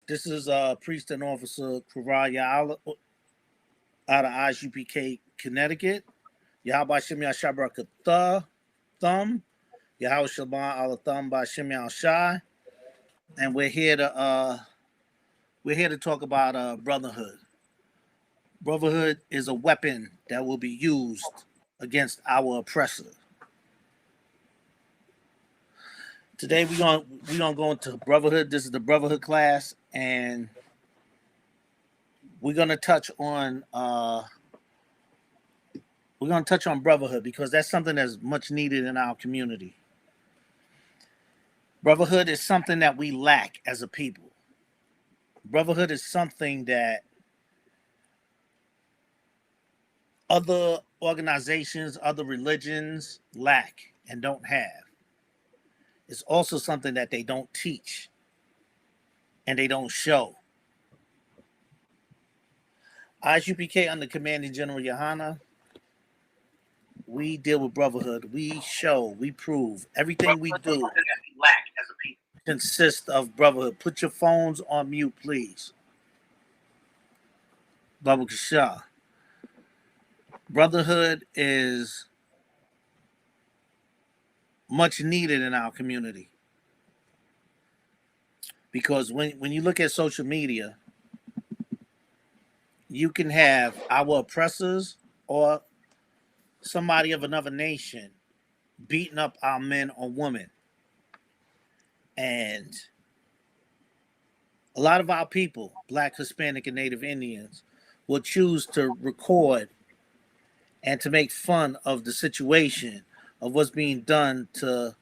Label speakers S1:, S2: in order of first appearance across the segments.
S1: This is Priest and Officer Kuraya out of ISUPK, Connecticut. Yahba Shimya Shabrakata Thumb. Yahweh Shabbat Al Thumb by Shimya Shai. And we're here to talk about brotherhood. Brotherhood is a weapon that will be used against our oppressor. Today we're gonna go into brotherhood. This is the brotherhood class, and we're gonna touch on brotherhood because that's something that's much needed in our community. Brotherhood is something that we lack as a people. Brotherhood is something that other organizations, other religions lack and don't have. It's also something that they don't teach and they don't show. ISUPK under Commanding General Yohana, we deal with brotherhood. We show, we prove everything we do consists of brotherhood. Put your phones on mute, please. Baba Kasha. Brotherhood is much needed in our community because when you look at social media, you can have our oppressors or somebody of another nation beating up our men or women. And a lot of our people, Black, Hispanic, and Native Indians, will choose to record and to make fun of the situation of what's being done to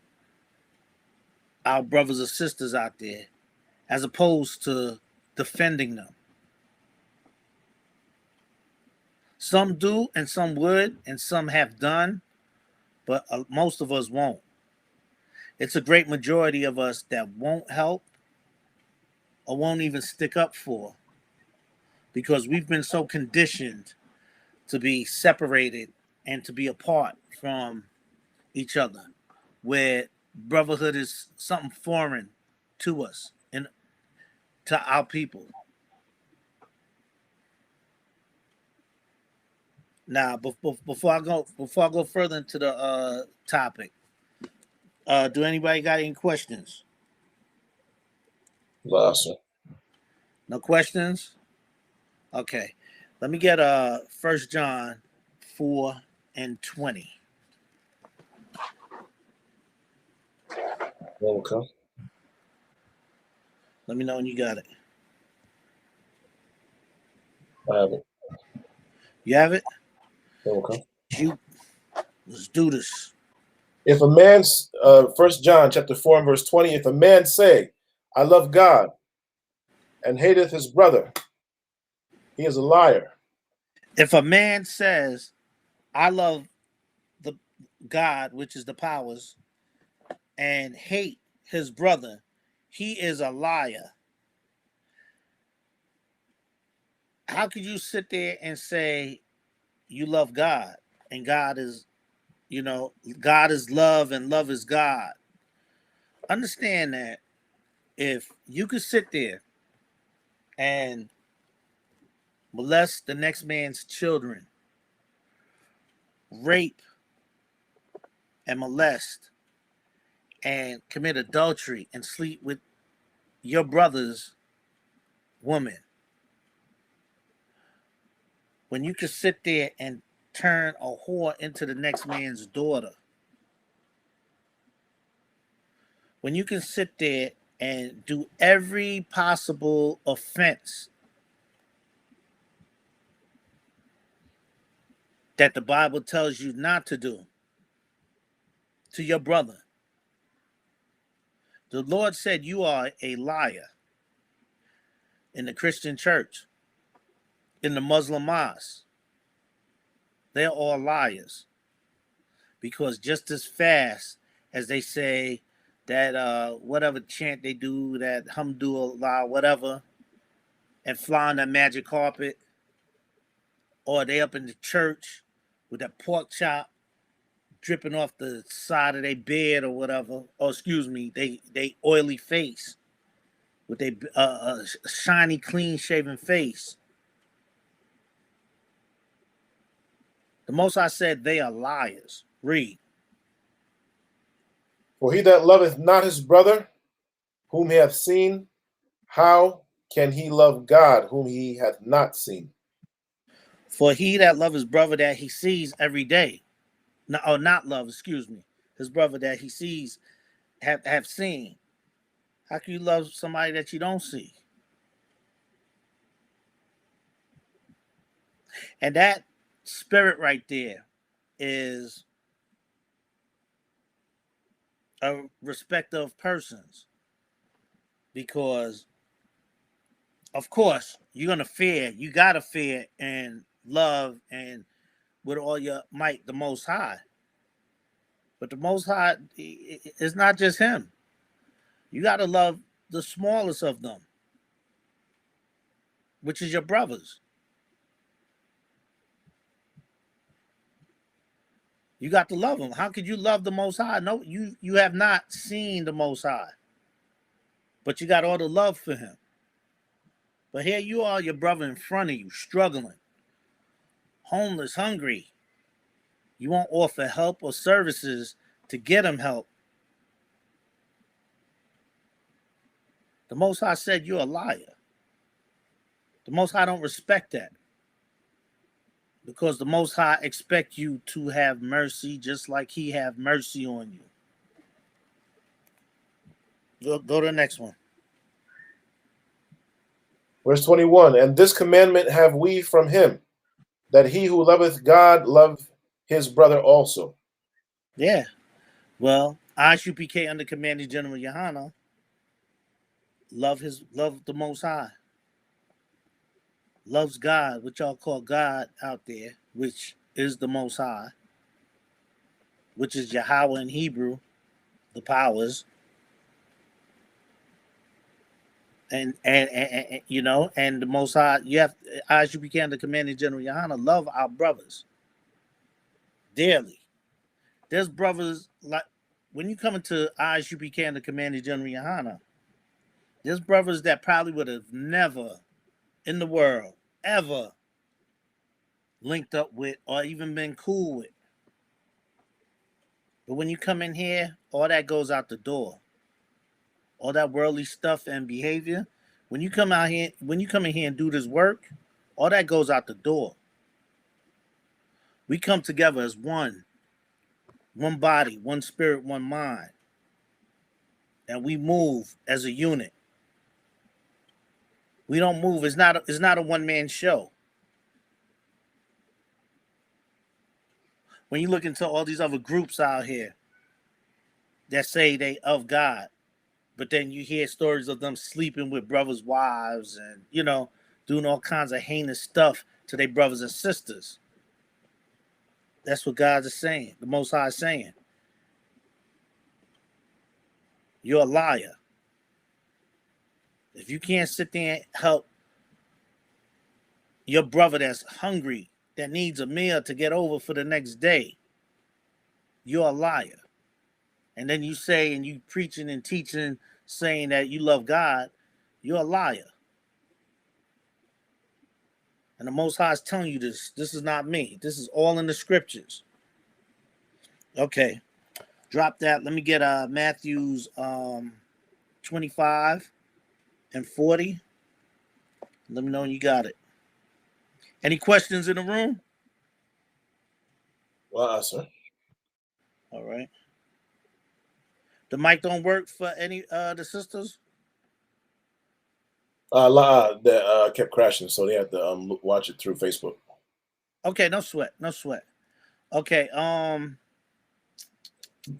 S1: our brothers or sisters out there, as opposed to defending them. Some do, and some would, and some have done, but most of us won't. It's a great majority of us that won't help or won't even stick up for because we've been so conditioned to be separated and to be apart from each other, where brotherhood is something foreign to us and to our people. Now, before I go further into the topic, do anybody got any questions?
S2: No, sir.
S1: No questions? Okay. Let me get 1 John 4:20.
S2: Okay.
S1: Let me know when you got it.
S2: I have it.
S1: You have it?
S2: Okay.
S1: Let's do this.
S2: If a man's 1 John chapter 4 and verse 20, if a man say, I love God and hateth his brother, he is a liar.
S1: If a man says, I love the God, which is the powers, and hate his brother, he is a liar. How could you sit there and say you love God and God is, God is love and love is God? Understand that if you could sit there and molest the next man's children, rape and molest and commit adultery and sleep with your brother's woman, when you could sit there and turn a whore into the next man's daughter, when you can sit there and do every possible offense that the Bible tells you not to do to your brother. The Lord said you are a liar in the Christian church, in the Muslim mosque. They're all liars. Because just as fast as they say that whatever chant they do, that hamdulillah, whatever, and fly on that magic carpet, or they up in the church with that pork chop dripping off the side of their bed or whatever, or excuse me, they oily face. with a shiny, clean-shaven face. The Most High said they are liars. Read.
S2: For he that loveth not his brother, whom he hath seen, how can he love God, whom he hath not seen?
S1: For he that love his brother that he sees every day, no, or not love, excuse me, his brother that he sees have seen. How can you love somebody that you don't see? And that spirit right there is a respect of persons, because of course you're gonna fear, you gotta fear and love and with all your might the Most High. But the Most High is not just him. You gotta love the smallest of them, which is your brothers. You got to love them. How could you love the Most High? No, you have not seen the Most High, but you got all the love for him. But here you are, your brother in front of you, struggling, homeless, hungry. You won't offer help or services to get him help. The Most High said you're a liar. The Most High don't respect that, because the Most High expect you to have mercy just like he have mercy on you. Go to the next one.
S2: Verse 21, and this commandment have we from him, that he who loveth God love his brother also.
S1: Yeah. Well, ISUPK under Commanding General Yohana love the Most High, loves God, which y'all call God out there, which is the Most High, which is Yahweh in Hebrew, the powers, and you know, and the Most High. You have, as you became the Commanding General Yohana, love our brothers dearly. There's brothers like when you come into as you became the Commanding General Yohana, there's brothers that probably would have never in the world ever linked up with or even been cool with. But when you come in here, all that goes out the door. All that worldly stuff and behavior. When you come out here, when you come in here and do this work, all that goes out the door. We come together as one body, one spirit, one mind, and we move as a unit. We don't move. It's not a one man show. When you look into all these other groups out here that say they of God, but then you hear stories of them sleeping with brothers' wives and, you know, doing all kinds of heinous stuff to their brothers and sisters. That's what God is saying. The Most High is saying. You're a liar. If you can't sit there and help your brother that's hungry, that needs a meal to get over for the next day, you're a liar. And then you say, and you preaching and teaching, saying that you love God, you're a liar. And the Most High is telling you this. This is not me. This is all in the scriptures. Okay, drop that. Let me get Matthew's 25 and 40. Let me know when you got it. Any questions in the room?
S2: Well, sir.
S1: All right. The mic don't work for any the sisters?
S2: That kept crashing, so they had to watch it through Facebook.
S1: Okay, no sweat. No sweat. Okay,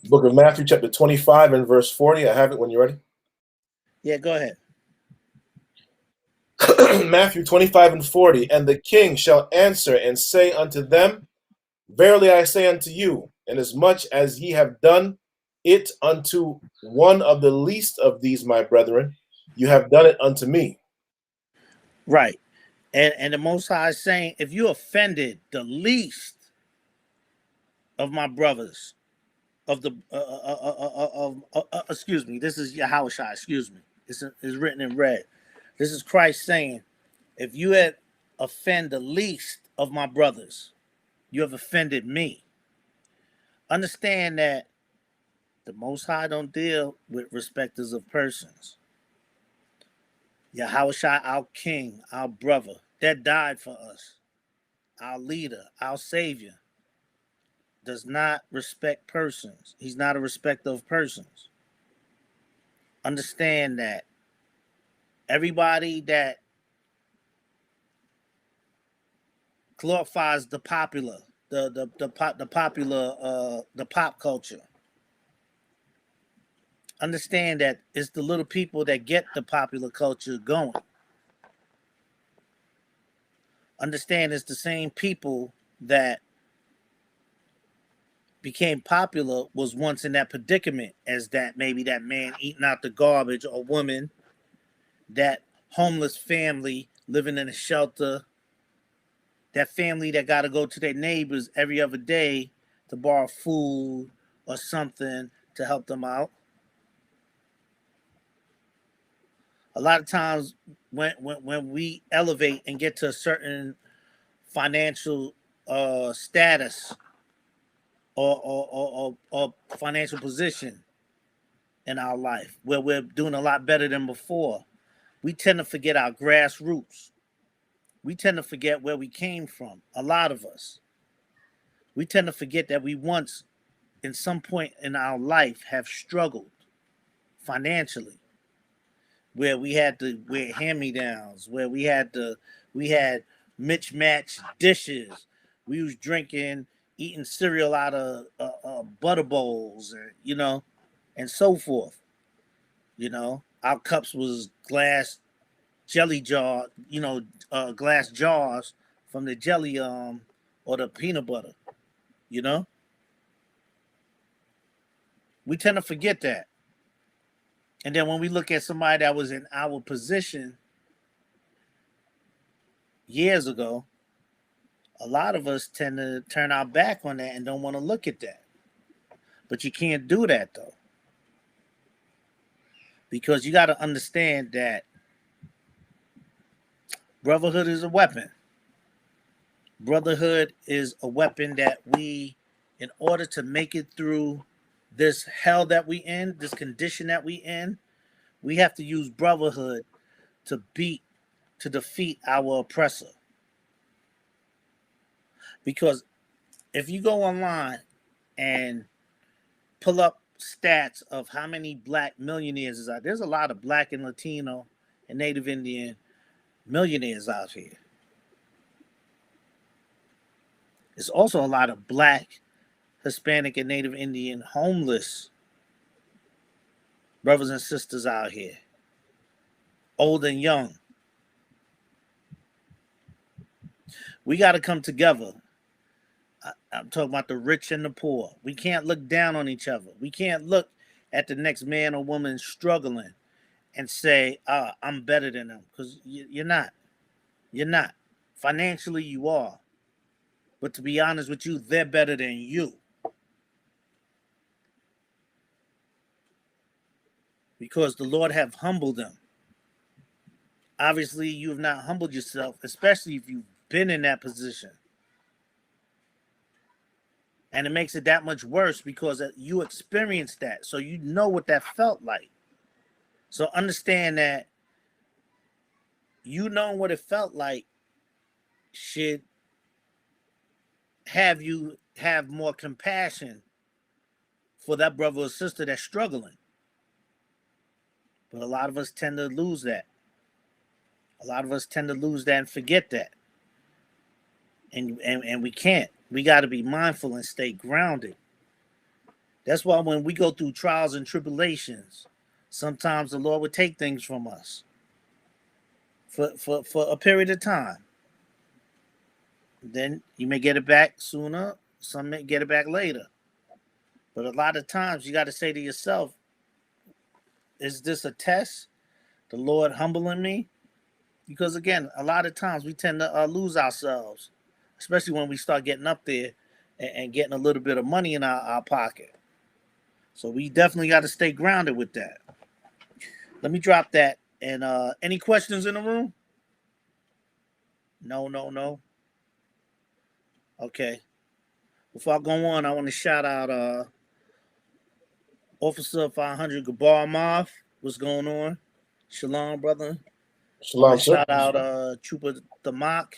S2: Book of Matthew, chapter 25 and verse 40. I have it when you're ready.
S1: yeah, go ahead.
S2: Matthew 25 and 40. And the king shall answer and say unto them, verily I say unto you, inasmuch as ye have done it unto one of the least of these my brethren, you have done it unto me.
S1: Right. And the Most High is saying, if you offended the least of my brothers, of the excuse me, this is Yahushua, excuse me. It's written in red. This is Christ saying, if you had offend the least of my brothers, you have offended me. Understand that the Most High don't deal with respecters of persons. Yahushua, our King, our brother, that died for us, our leader, our Savior, does not respect persons. He's not a respecter of persons. Understand that everybody that glorifies the popular, the pop culture. Understand that it's the little people that get the popular culture going. Understand it's the same people that became popular was once in that predicament as that maybe that man eating out the garbage or woman, that homeless family living in a shelter, that family that got to go to their neighbors every other day to borrow food or something to help them out. A lot of times when we elevate and get to a certain financial status or financial position in our life where we're doing a lot better than before, we tend to forget our grassroots. We tend to forget where we came from. A lot of us. We tend to forget that we once, in some point in our life, have struggled financially, where we had to wear hand-me-downs, where we had mismatched dishes. We was drinking, eating cereal out of butter bowls, and so forth. Our cups was glass jelly jar, glass jars from the jelly or the peanut butter. You know, we tend to forget that. And then when we look at somebody that was in our position years ago, a lot of us tend to turn our back on that and don't want to look at that. But you can't do that though. Because you got to understand that brotherhood is a weapon. Brotherhood is a weapon that we, in order to make it through this hell that we in, this condition that we in, we have to use brotherhood to defeat our oppressor. Because if you go online and pull up stats of how many black millionaires is out, there's a lot of black and Latino and Native Indian millionaires out here. There's also a lot of black, Hispanic, and Native Indian homeless brothers and sisters out here, old and young. We got to come together. I'm talking about the rich and the poor. We can't look down on each other. We can't look at the next man or woman struggling and say, I'm better than them. Because you're not. You're not. Financially, you are. But to be honest with you, they're better than you. Because the Lord have humbled them. Obviously, you have not humbled yourself, especially if you've been in that position. And it makes it that much worse because you experienced that. So you know what that felt like. So understand that you knowing what it felt like should have you have more compassion for that brother or sister that's struggling. But a lot of us tend to lose that. A lot of us tend to lose that and forget that. And we can't. We got to be mindful and stay grounded. That's why when we go through trials and tribulations, sometimes the Lord would take things from us for a period of time. Then you may get it back sooner. Some may get it back later. But a lot of times you got to say to yourself, is this a test? The Lord humbling me? Because again, a lot of times we tend to lose ourselves, especially when we start getting up there and getting a little bit of money in our pocket. So we definitely got to stay grounded with that. Let me drop that. And any questions in the room? No, no, no. Okay. Before I go on, I want to shout out Officer 500 Gabar Moth. What's going on? Shalom, brother. I want to
S2: Shalom, sir.
S1: shout out Trooper Damak.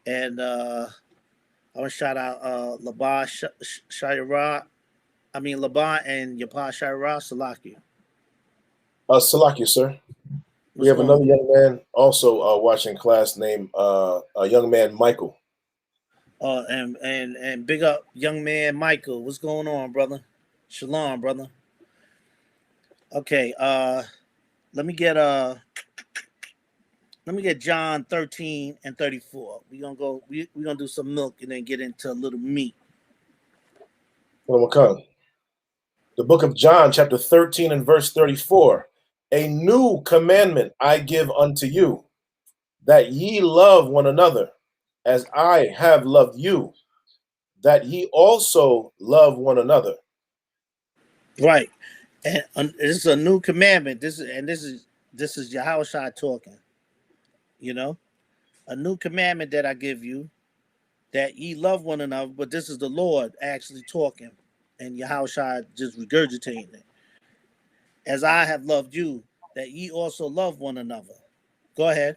S1: And I want to shout out Labah Shayara. I mean, Labah and Yapah Shayara Salaki.
S2: Salakia, sir. We
S1: What's
S2: have
S1: going on?
S2: another young man also watching class named a young man Michael.
S1: And big up young man Michael. What's going on, brother? Shalom, brother. Okay, let me get John 13 and 34. We're gonna do some milk and then get into a little meat.
S2: The book of John, chapter 13 and verse 34. A new commandment I give unto you, that ye love one another, as I have loved you, that ye also love one another.
S1: Right. And this is a new commandment. This is Yahushua talking. You know, a new commandment that I give you, that ye love one another. But this is the Lord actually talking, and Yahushua just regurgitating it. As I have loved you, that ye also love one another. Go ahead.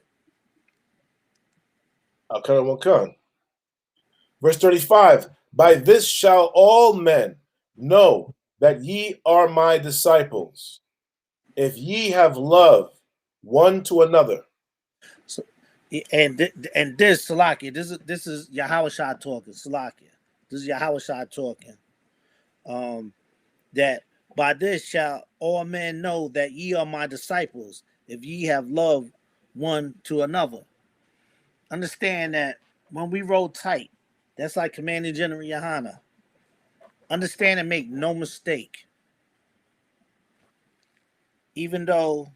S2: Verse 35. By this shall all men know that ye are my disciples, if ye have love one to another.
S1: So, and this Salakia, this is Yahushua talking. Salakia, this is Yahushua talking. That by this shall all men know that ye are my disciples, if ye have love one to another. Understand that when we roll tight, that's like Commanding General Yohana. Understand and make no mistake. Even though,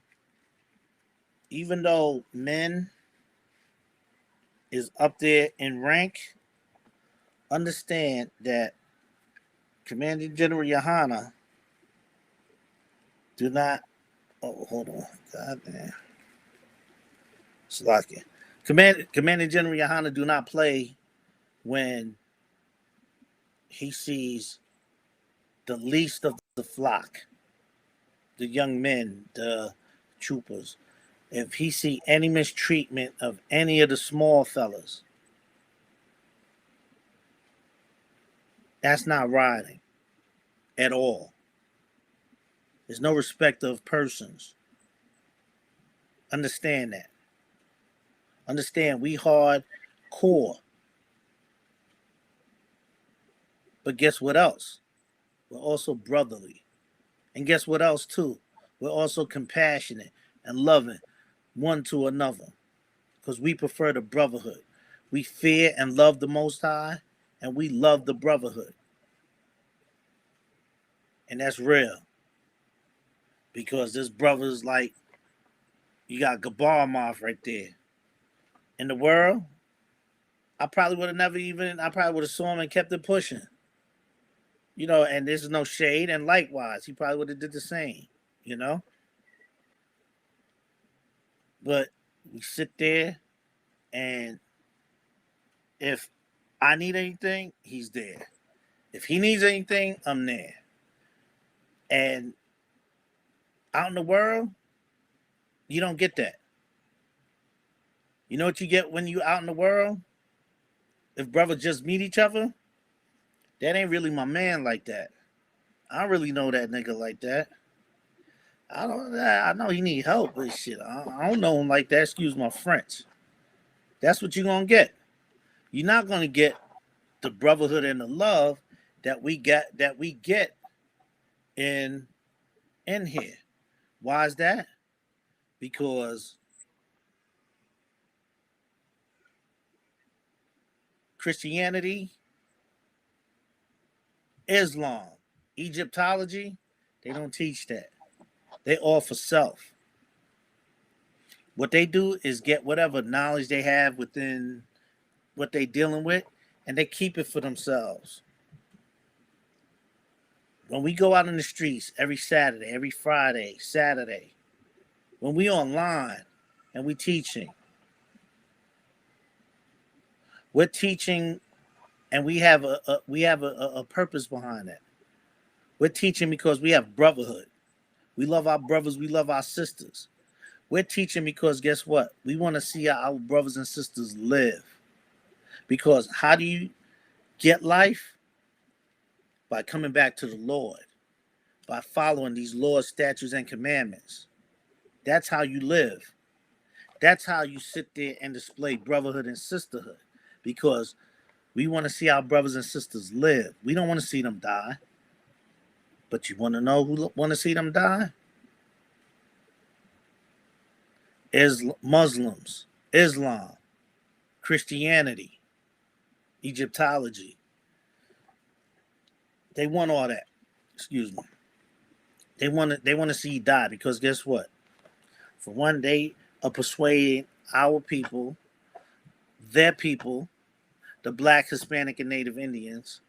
S1: even though men is up there in rank, understand that Commanding General Yohana do not. Oh, hold on, God damn, Slovakia. Commanding General Yohana do not play when he sees the least of the flock, the young men, the troopers. If he see any mistreatment of any of the small fellas, that's not riding at all. There's no respect of persons. Understand that. Understand we hard core. But guess what else? We're also brotherly. And guess what else too? We're also compassionate and loving one to another. Because we prefer the brotherhood. We fear and love the Most High, and we love the brotherhood. And that's real. Because this brother's like, you got Gabar Moth right there. In the world, I probably would have never even, I probably would have saw him and kept it pushing. You know, and there's no shade, and likewise, he probably would have did the same, you know? But we sit there, and if I need anything, he's there. If he needs anything, I'm there. And out in the world, you don't get that. You know what you get when you out in the world? If brothers just meet each other, that ain't really my man like that. I don't really know that nigga like that. I know he need help, but shit, I don't know him like that. Excuse my French. That's what you're gonna get. You're not gonna get the brotherhood and the love that we get in here. Why is that? Because Christianity, Islam, Egyptology, they don't teach that. They all for self. What they do is get whatever knowledge they have within what they dealing with, and they keep it for themselves. When we go out in the streets every Saturday, every Friday, Saturday, when we online and we teaching, we're teaching, and we have a purpose behind it. We're teaching because we have brotherhood. We love our brothers. We love our sisters. We're teaching because guess what? We want to see our brothers and sisters live. Because how do you get life? By coming back to the Lord, by following these laws, statutes, and commandments. That's how you live. That's how you sit there and display brotherhood and sisterhood. Because we want to see our brothers and sisters live. We don't want to see them die. But you want to know who want to see them die? Muslims, Islam, Christianity, Egyptology. They want all that. Excuse me. They want to see you die because guess what? For one, they are persuading our people, their people, the Black, Hispanic, and Native Indians,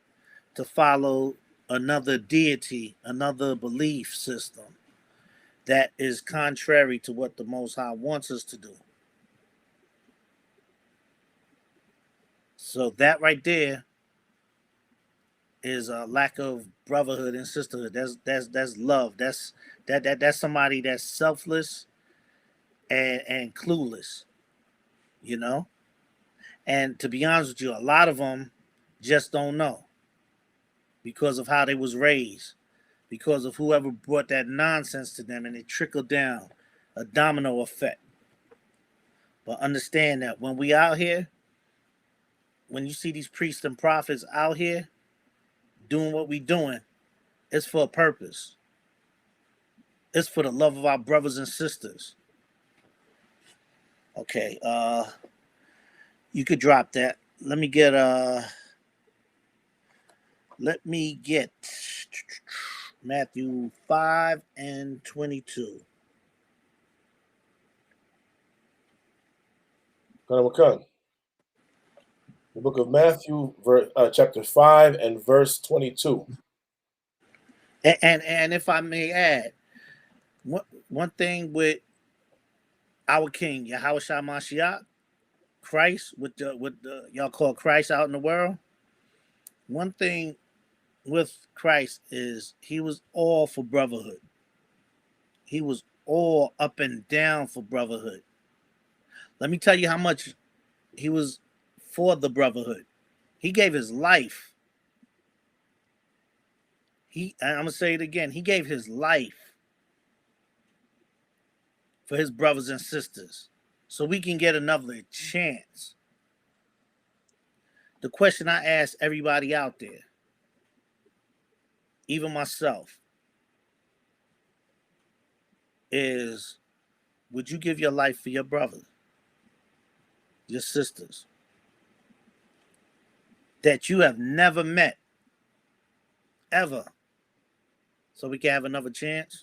S1: to follow another deity, another belief system that is contrary to what the Most High wants us to do. So that right there is a lack of brotherhood and sisterhood. That's love. That's somebody that's selfless and clueless, you know. And to be honest with you, a lot of them just don't know because of how they was raised, because of whoever brought that nonsense to them, and it trickled down, a domino effect. But understand that when we out here, when you see these priests and prophets out here doing what we doing, it's for a purpose. It's for the love of our brothers and sisters. Okay, you could drop that. Let me get Matthew 5 and 22.
S2: The book of Matthew, chapter 5 and verse 22.
S1: And if I may add, one thing with our King Yahweh Shai Mashiach, Christ, with the y'all call Christ out in the world. One thing with Christ is he was all for brotherhood. He was all up and down for brotherhood. Let me tell you how much he was for the brotherhood. He gave his life. I'm gonna say it again. He gave his life for his brothers and sisters, so we can get another chance. The question I ask everybody out there, even myself, is would you give your life for your brother, your sisters, that you have never met, ever, so we can have another chance?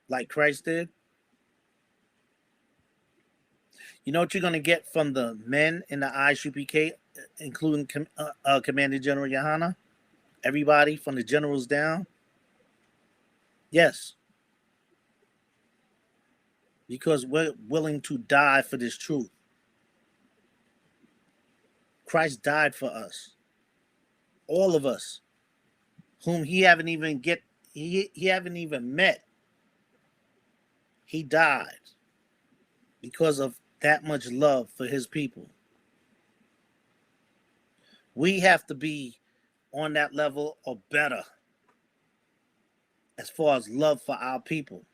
S1: Like Christ did? You know what you're going to get from the men in the ISUPK, including Commander General Yohana? Everybody from the generals down? Yes. Because we're willing to die for this truth. Christ died for us. All of us, whom he haven't even met. He died because of that much love for his people. We have to be on that level or better as far as love for our people.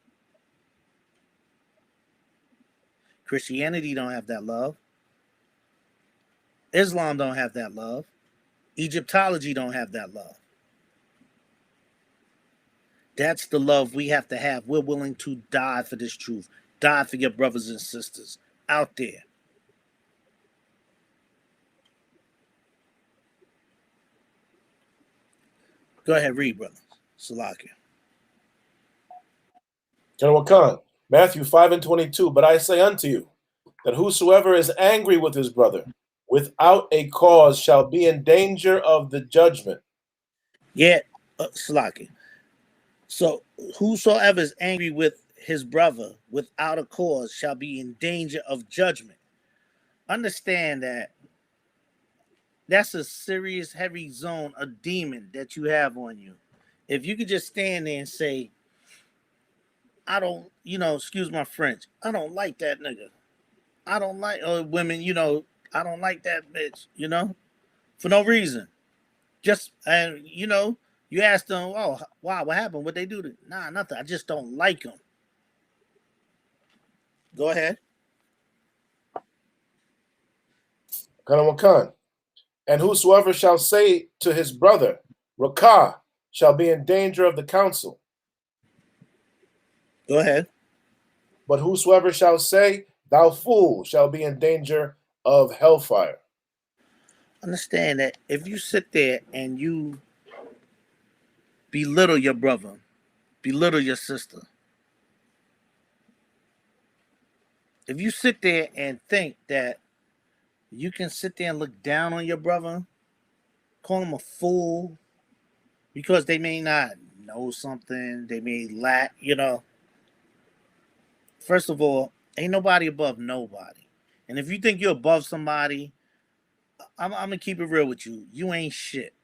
S1: Christianity don't have that love. Islam don't have that love. Egyptology don't have that love. That's the love we have to have. We're willing to die for this truth. Die for your brothers and sisters out there. Go ahead, read, brother. Salakia.
S2: General Khan, Matthew 5 and 22. But I say unto you, that whosoever is angry with his brother without a cause shall be in danger of the judgment.
S1: Yeah, Salakia. So whosoever is angry with his brother without a cause shall be in danger of judgment. Understand that that's a serious, heavy zone, a demon that you have on you. If you could just stand there and say, I don't, excuse my French, I don't like that nigga. I don't like women, I don't like that bitch, for no reason. Just, and, you ask them, oh, wow, what happened? What they do? Nah, nothing. I just don't like them. Go ahead.
S2: Kanawakan. And whosoever shall say to his brother, Rakah, shall be in danger of the council.
S1: Go ahead.
S2: But whosoever shall say, Thou fool, shall be in danger of hellfire.
S1: Understand that if you sit there and you belittle your brother, belittle your sister, if you sit there and think that you can sit there and look down on your brother, call him a fool because they may not know something, they may lack, First of all, ain't nobody above nobody. And if you think you're above somebody, I'm gonna keep it real with you. You ain't shit.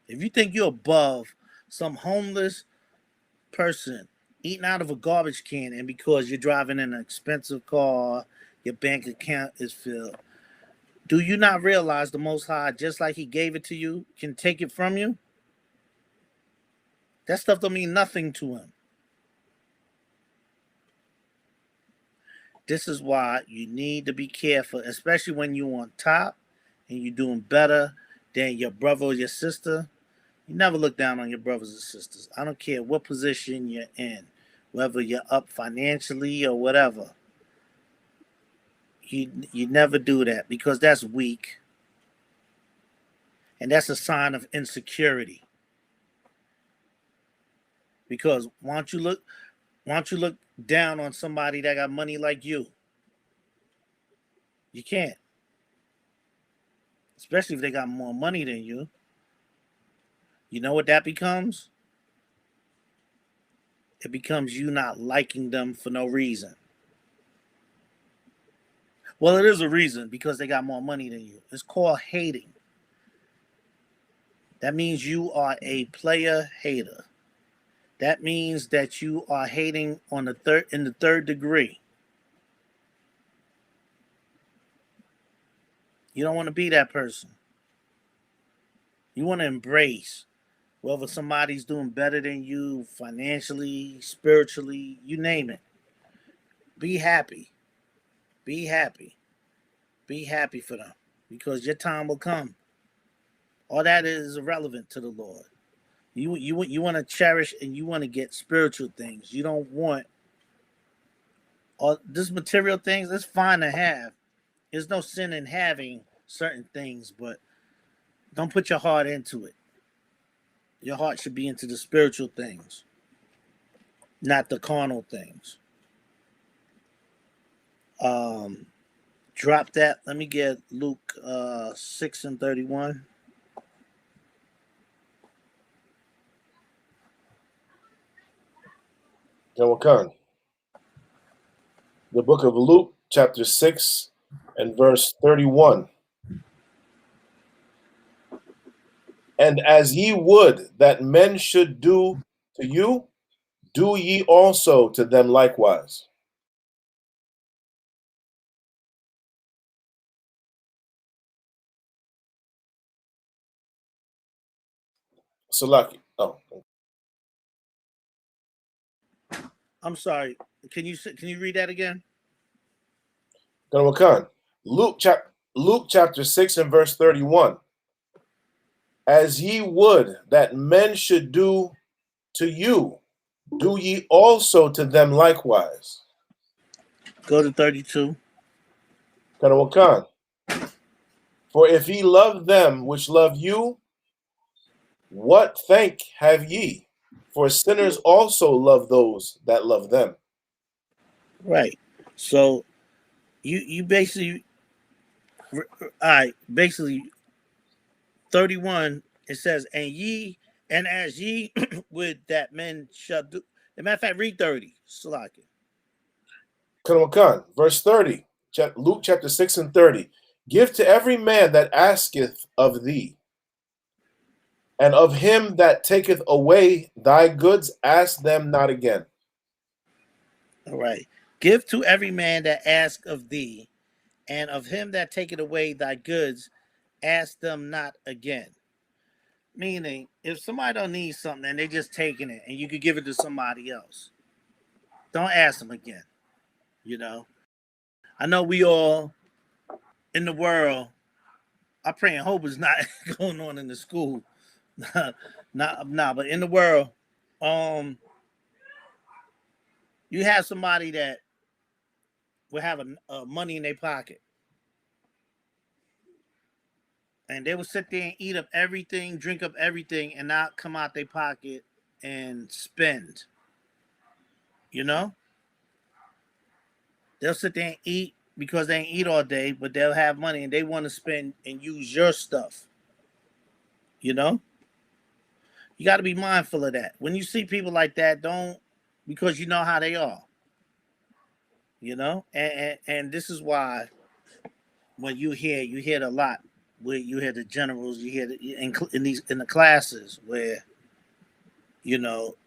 S1: If you think you're above some homeless person eating out of a garbage can, and because you're driving in an expensive car, your bank account is filled, do you not realize the Most High, just like He gave it to you, can take it from you? That stuff don't mean nothing to Him. This is why you need to be careful, especially when you're on top and you're doing better than your brother or your sister. You never look down on your brothers and sisters. I don't care what position you're in, whether you're up financially or whatever. You never do that because that's weak and that's a sign of insecurity. Because why don't you look down on somebody that got money like you? You can't, especially if they got more money than you. You know what that becomes? It becomes you not liking them for no reason. Well, it is a reason because they got more money than you. It's called hating. That means you are a player hater. That means that you are hating on the third degree. You don't want to be that person. You want to embrace whether somebody's doing better than you financially, spiritually, you name it. Be happy. Be happy. Be happy for them because your time will come. All that is irrelevant to the Lord. You want to cherish and you want to get spiritual things. You don't want all this material things. It's fine to have. There's no sin in having certain things, but don't put your heart into it. Your heart should be into the spiritual things, not the carnal things. Um, Drop that. Let me get Luke 6:31.
S2: Kanawakan. The book of Luke, chapter 6, and verse 31. And as ye would that men should do to you, do ye also to them likewise. Salaki. Oh,
S1: I'm sorry. Can you read that again?
S2: Kanawakan. Luke chapter 6 and verse 31. As ye would that men should do to you, do ye also to them likewise.
S1: Go to 32.
S2: Kanawakan. For if ye love them which love you, what thank have ye? For sinners also love those that love them.
S1: Right. So you basically, all right. Basically, 31. It says, "And ye And as ye would that men shall do. As a matter of fact, read 30. Salaki.
S2: Verse 30, Luke chapter 6 and 30. Give to every man that asketh of thee, and of him that taketh away thy goods, ask them not again.
S1: All right. Give to every man that ask of thee, and of him that taketh away thy goods, ask them not again. Meaning, if somebody don't need something and they just taking it, and you could give it to somebody else, don't ask them again. You know, I know we all in the world. I pray and hope is not going on in the school, not, but in the world, um, you have somebody that will have money in their pocket, and they will sit there and eat up everything, drink up everything, and not come out their pocket and spend. You know, they'll sit there and eat because they ain't eat all day, but they'll have money and they want to spend and use your stuff. You know, you got to be mindful of that. When you see people like that, don't, because you know how they are. You know, and this is why when you hear it a lot, where you hear the generals, you hear in the classes where, you know,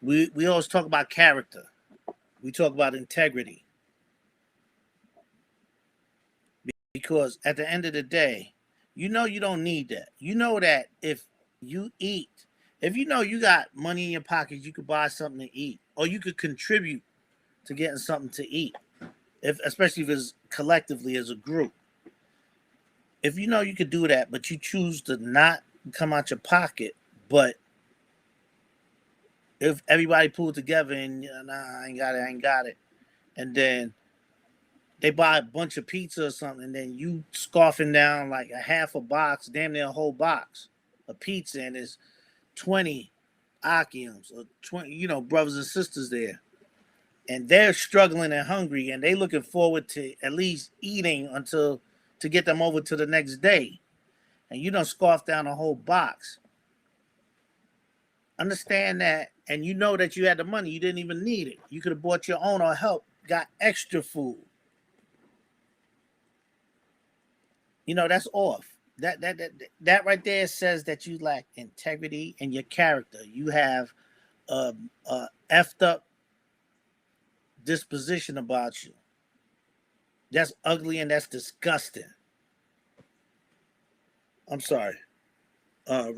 S1: we always talk about character, we talk about integrity, because at the end of the day, you know, you don't need that. You know that if you eat, if you know you got money in your pocket, you could buy something to eat, or you could contribute to getting something to eat, if especially if it's collectively as a group. If you know you could do that, but you choose to not come out your pocket, but if everybody pulled together and nah, I ain't got it, and then they buy a bunch of pizza or something, and then you scarfing down like a half a box, damn near a whole box of pizza, and there's 20 Akims or 20, you know, brothers and sisters there, and they're struggling and hungry, and they looking forward to at least eating until to get them over to the next day, and you don't scarf down a whole box. Understand that, and you know that you had the money, you didn't even need it. You could have bought your own or help, got extra food. You know, that's off. That right there says that you lack integrity in your character. You have a effed up disposition about you. That's ugly and that's disgusting. I'm sorry. What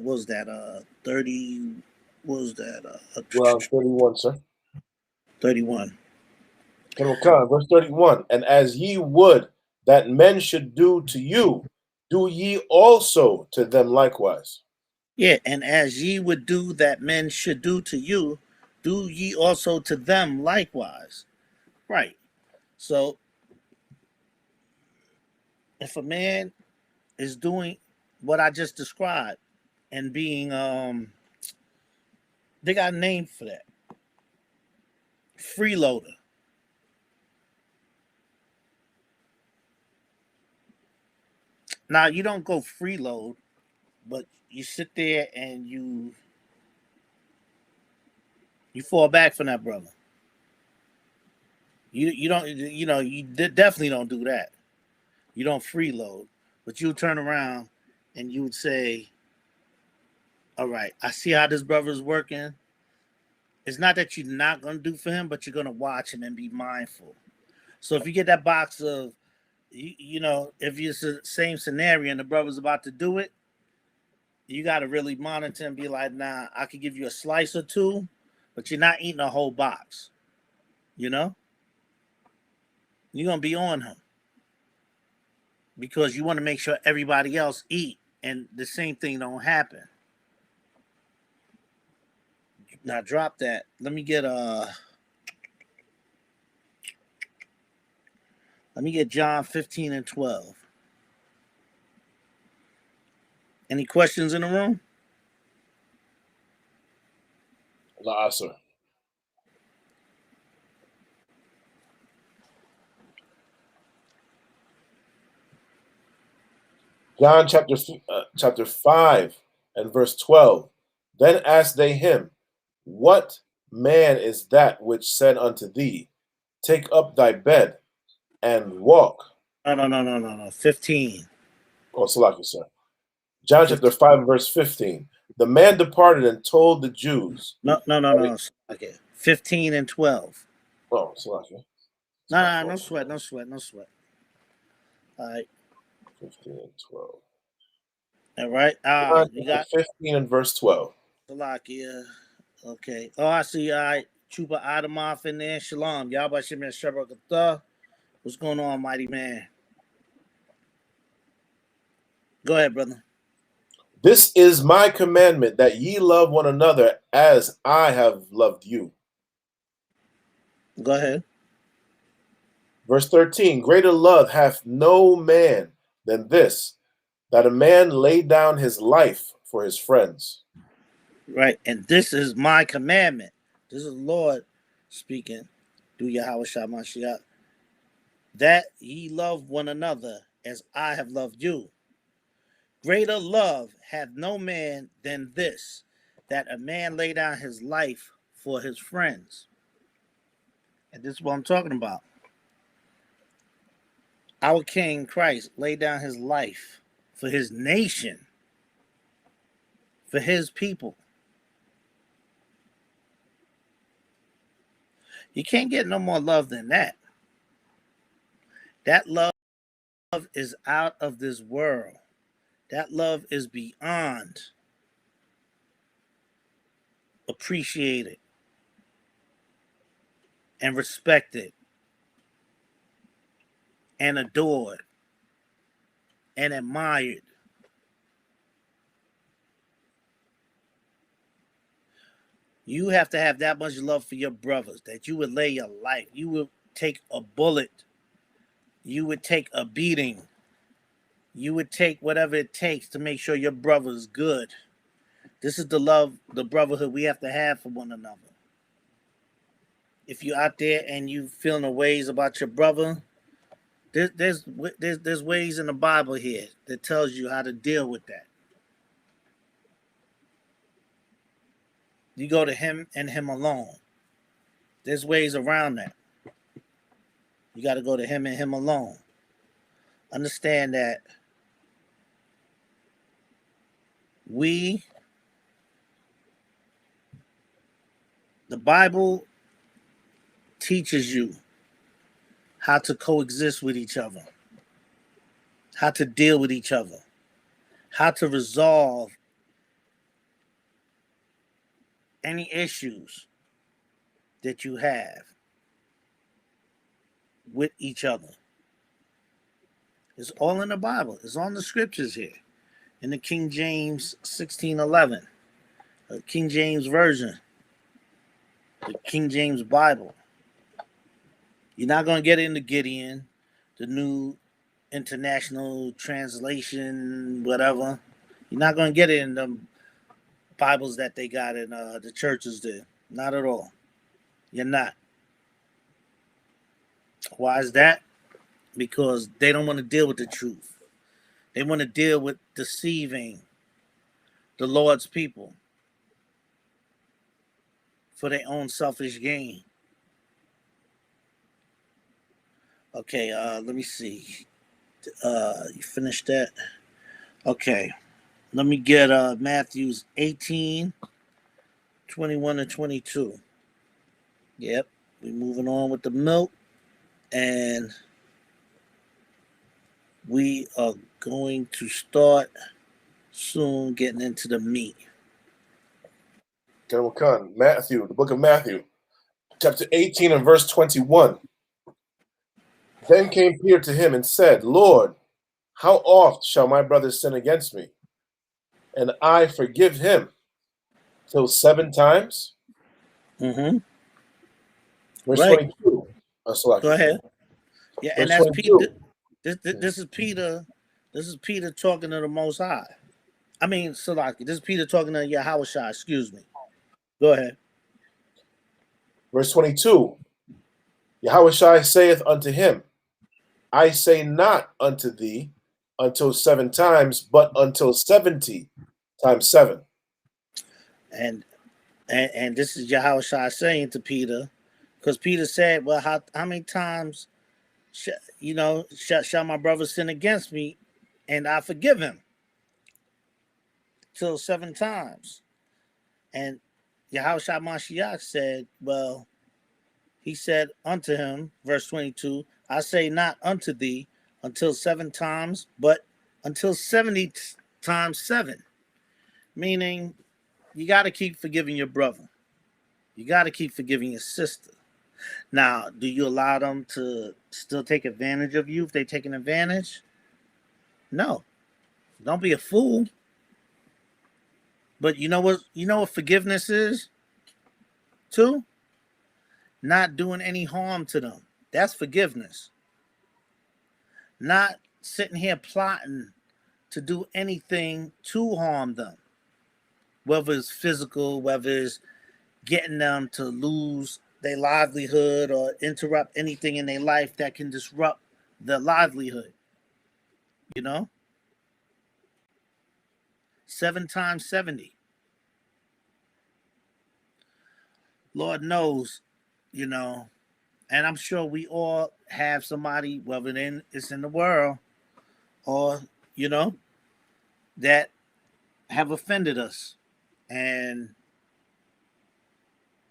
S1: was that? 30. What was that?
S2: Well, 31, sir.
S1: 31.
S2: Verse 31. And as ye would that men should do to you, do ye also to them likewise.
S1: Yeah, and as ye would do that men should do to you, do ye also to them likewise. Right. So if a man is doing what I just described and being they got a name for that. Freeloader. Now you don't go freeload, but you sit there and you fall back from that brother. You don't, you know, you definitely don't do that. You don't freeload, but you turn around and you would say, all right, I see how this brother is working. It's not that you're not going to do for him, but you're going to watch him and be mindful. So if you get that box of, you know, if it's the same scenario and the brother's about to do it, you got to really monitor and be like, nah, I could give you a slice or two, but you're not eating a whole box. You know, you're going to be on him because you want to make sure everybody else eat and the same thing don't happen. Now drop that. Let me get John 15 and 12. Any questions in the room?
S2: La, sir. John chapter 5 And verse 12, then asked they him, what man is that which said unto thee, take up thy bed and walk?
S1: No. 15.
S2: Oh, Salaki, sir. John chapter
S1: 15.
S2: 5, verse 15. The man departed and told the Jews.
S1: No. Okay. 15 and 12.
S2: Oh, Salaki.
S1: No sweat. All right.
S2: 15 and 12.
S1: All right.
S2: John
S1: You
S2: chapter
S1: got
S2: 15 and verse 12.
S1: Salakia. Okay. Oh, I see. All right. Chupa Adamoff in there. Shalom. Y'all by Shimon Shabbat. What's going on, mighty man? Go ahead, brother.
S2: This is my commandment, that ye love one another as I have loved you.
S1: Go ahead.
S2: Verse 13, greater love hath no man than this, that a man lay down his life for his friends.
S1: Right. And this is my commandment. This is the Lord speaking through Yahweh Mashiach. That ye love one another as I have loved you. Greater love hath no man than this, that a man lay down his life for his friends. And this is what I'm talking about. Our King Christ laid down his life for his nation, for his people. You can't get no more love than that. That love is out of this world. That love is beyond appreciated and respected and adored and admired. You have to have that much love for your brothers that you would lay your life. You would take a bullet. You would take a beating. You would take whatever it takes to make sure your brother is good. This is the love, the brotherhood we have to have for one another. If you're out there and you feeling the ways about your brother, there's ways in the Bible here that tells you how to deal with that. You go to him and him alone. There's ways around that. You got to go to him and him alone. Understand that the Bible teaches you how to coexist with each other, how to deal with each other, how to resolve any issues that you have with each other. It's all in the Bible. It's on the scriptures here. In the King James 1611, the King James Version, the King James Bible. You're not going to get it in the Gideon, the New International Translation, whatever. You're not going to get it in the Bibles that they got in the churches there. Not at all. You're not. Why is that? Because they don't want to deal with the truth. They want to deal with deceiving the Lord's people for their own selfish gain. Okay, let me see. You finished that? Okay. Let me get Matthew's 18, 21 and 22. Yep. We're moving on with the milk. And we are going to start soon getting into the meat.
S2: Matthew, the book of Matthew, chapter 18 and verse 21. Then came Peter to him and said, Lord, how oft shall my brother sin against me, and I forgive him? Till 7 times?
S1: Mm-hmm.
S2: Verse
S1: Right.
S2: 22.
S1: Go ahead. Yeah, and
S2: Verse
S1: that's
S2: 22.
S1: Peter. This is Peter. This is Peter talking to the Most High. I mean, Salaki. This is Peter talking to Yahweh Shai. Excuse me. Go ahead.
S2: Verse 22. Yahweh Shai saith unto him, I say not unto thee until 7 times, but until 70 times 7.
S1: And and this is Yahushua saying to Peter, because Peter said, "Well, how many times, shall my brother sin against me, and I forgive him till 7 times?" And Yahushua Mashiach said, "Well, he said unto him, verse 22, I say not unto thee until 7 times, but until 70 times 7." Meaning, you got to keep forgiving your brother. You got to keep forgiving your sister. Now, do you allow them to still take advantage of you if they're taking advantage? No. Don't be a fool. But you know what? You know what forgiveness is, too? Not doing any harm to them. That's forgiveness. Not sitting here plotting to do anything to harm them, whether it's physical, whether it's getting them to lose their livelihood or interrupt anything in their life that can disrupt their livelihood. You know, 7 times 70. Lord knows, you know, and I'm sure we all have somebody, whether it's in the world or, you know, that have offended us. And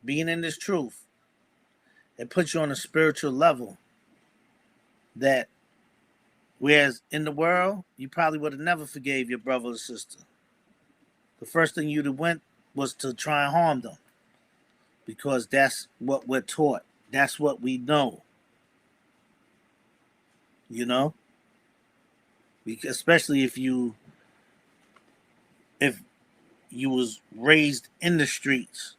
S1: being in this truth, it puts you on a spiritual level that, whereas in the world, you probably would have never forgave your brother or sister. The first thing you'd have went was to try and harm them, because that's what we're taught. That's what we know. You know, because especially if you was raised in the streets,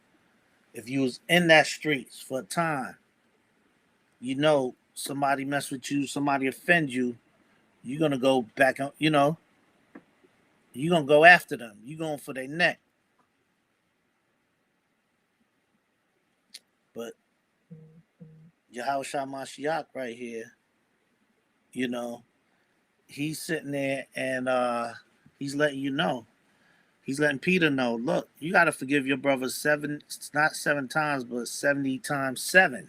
S1: if you was in that streets for a time, you know, somebody mess with you, somebody offend you, you're gonna go back on. You know, you're gonna go after them. You're going for their neck. But Yahushua Mashiach right here, you know, he's sitting there and he's letting you know. He's letting Peter know, look, you got to forgive your brother not 7 times, but 70 times 7.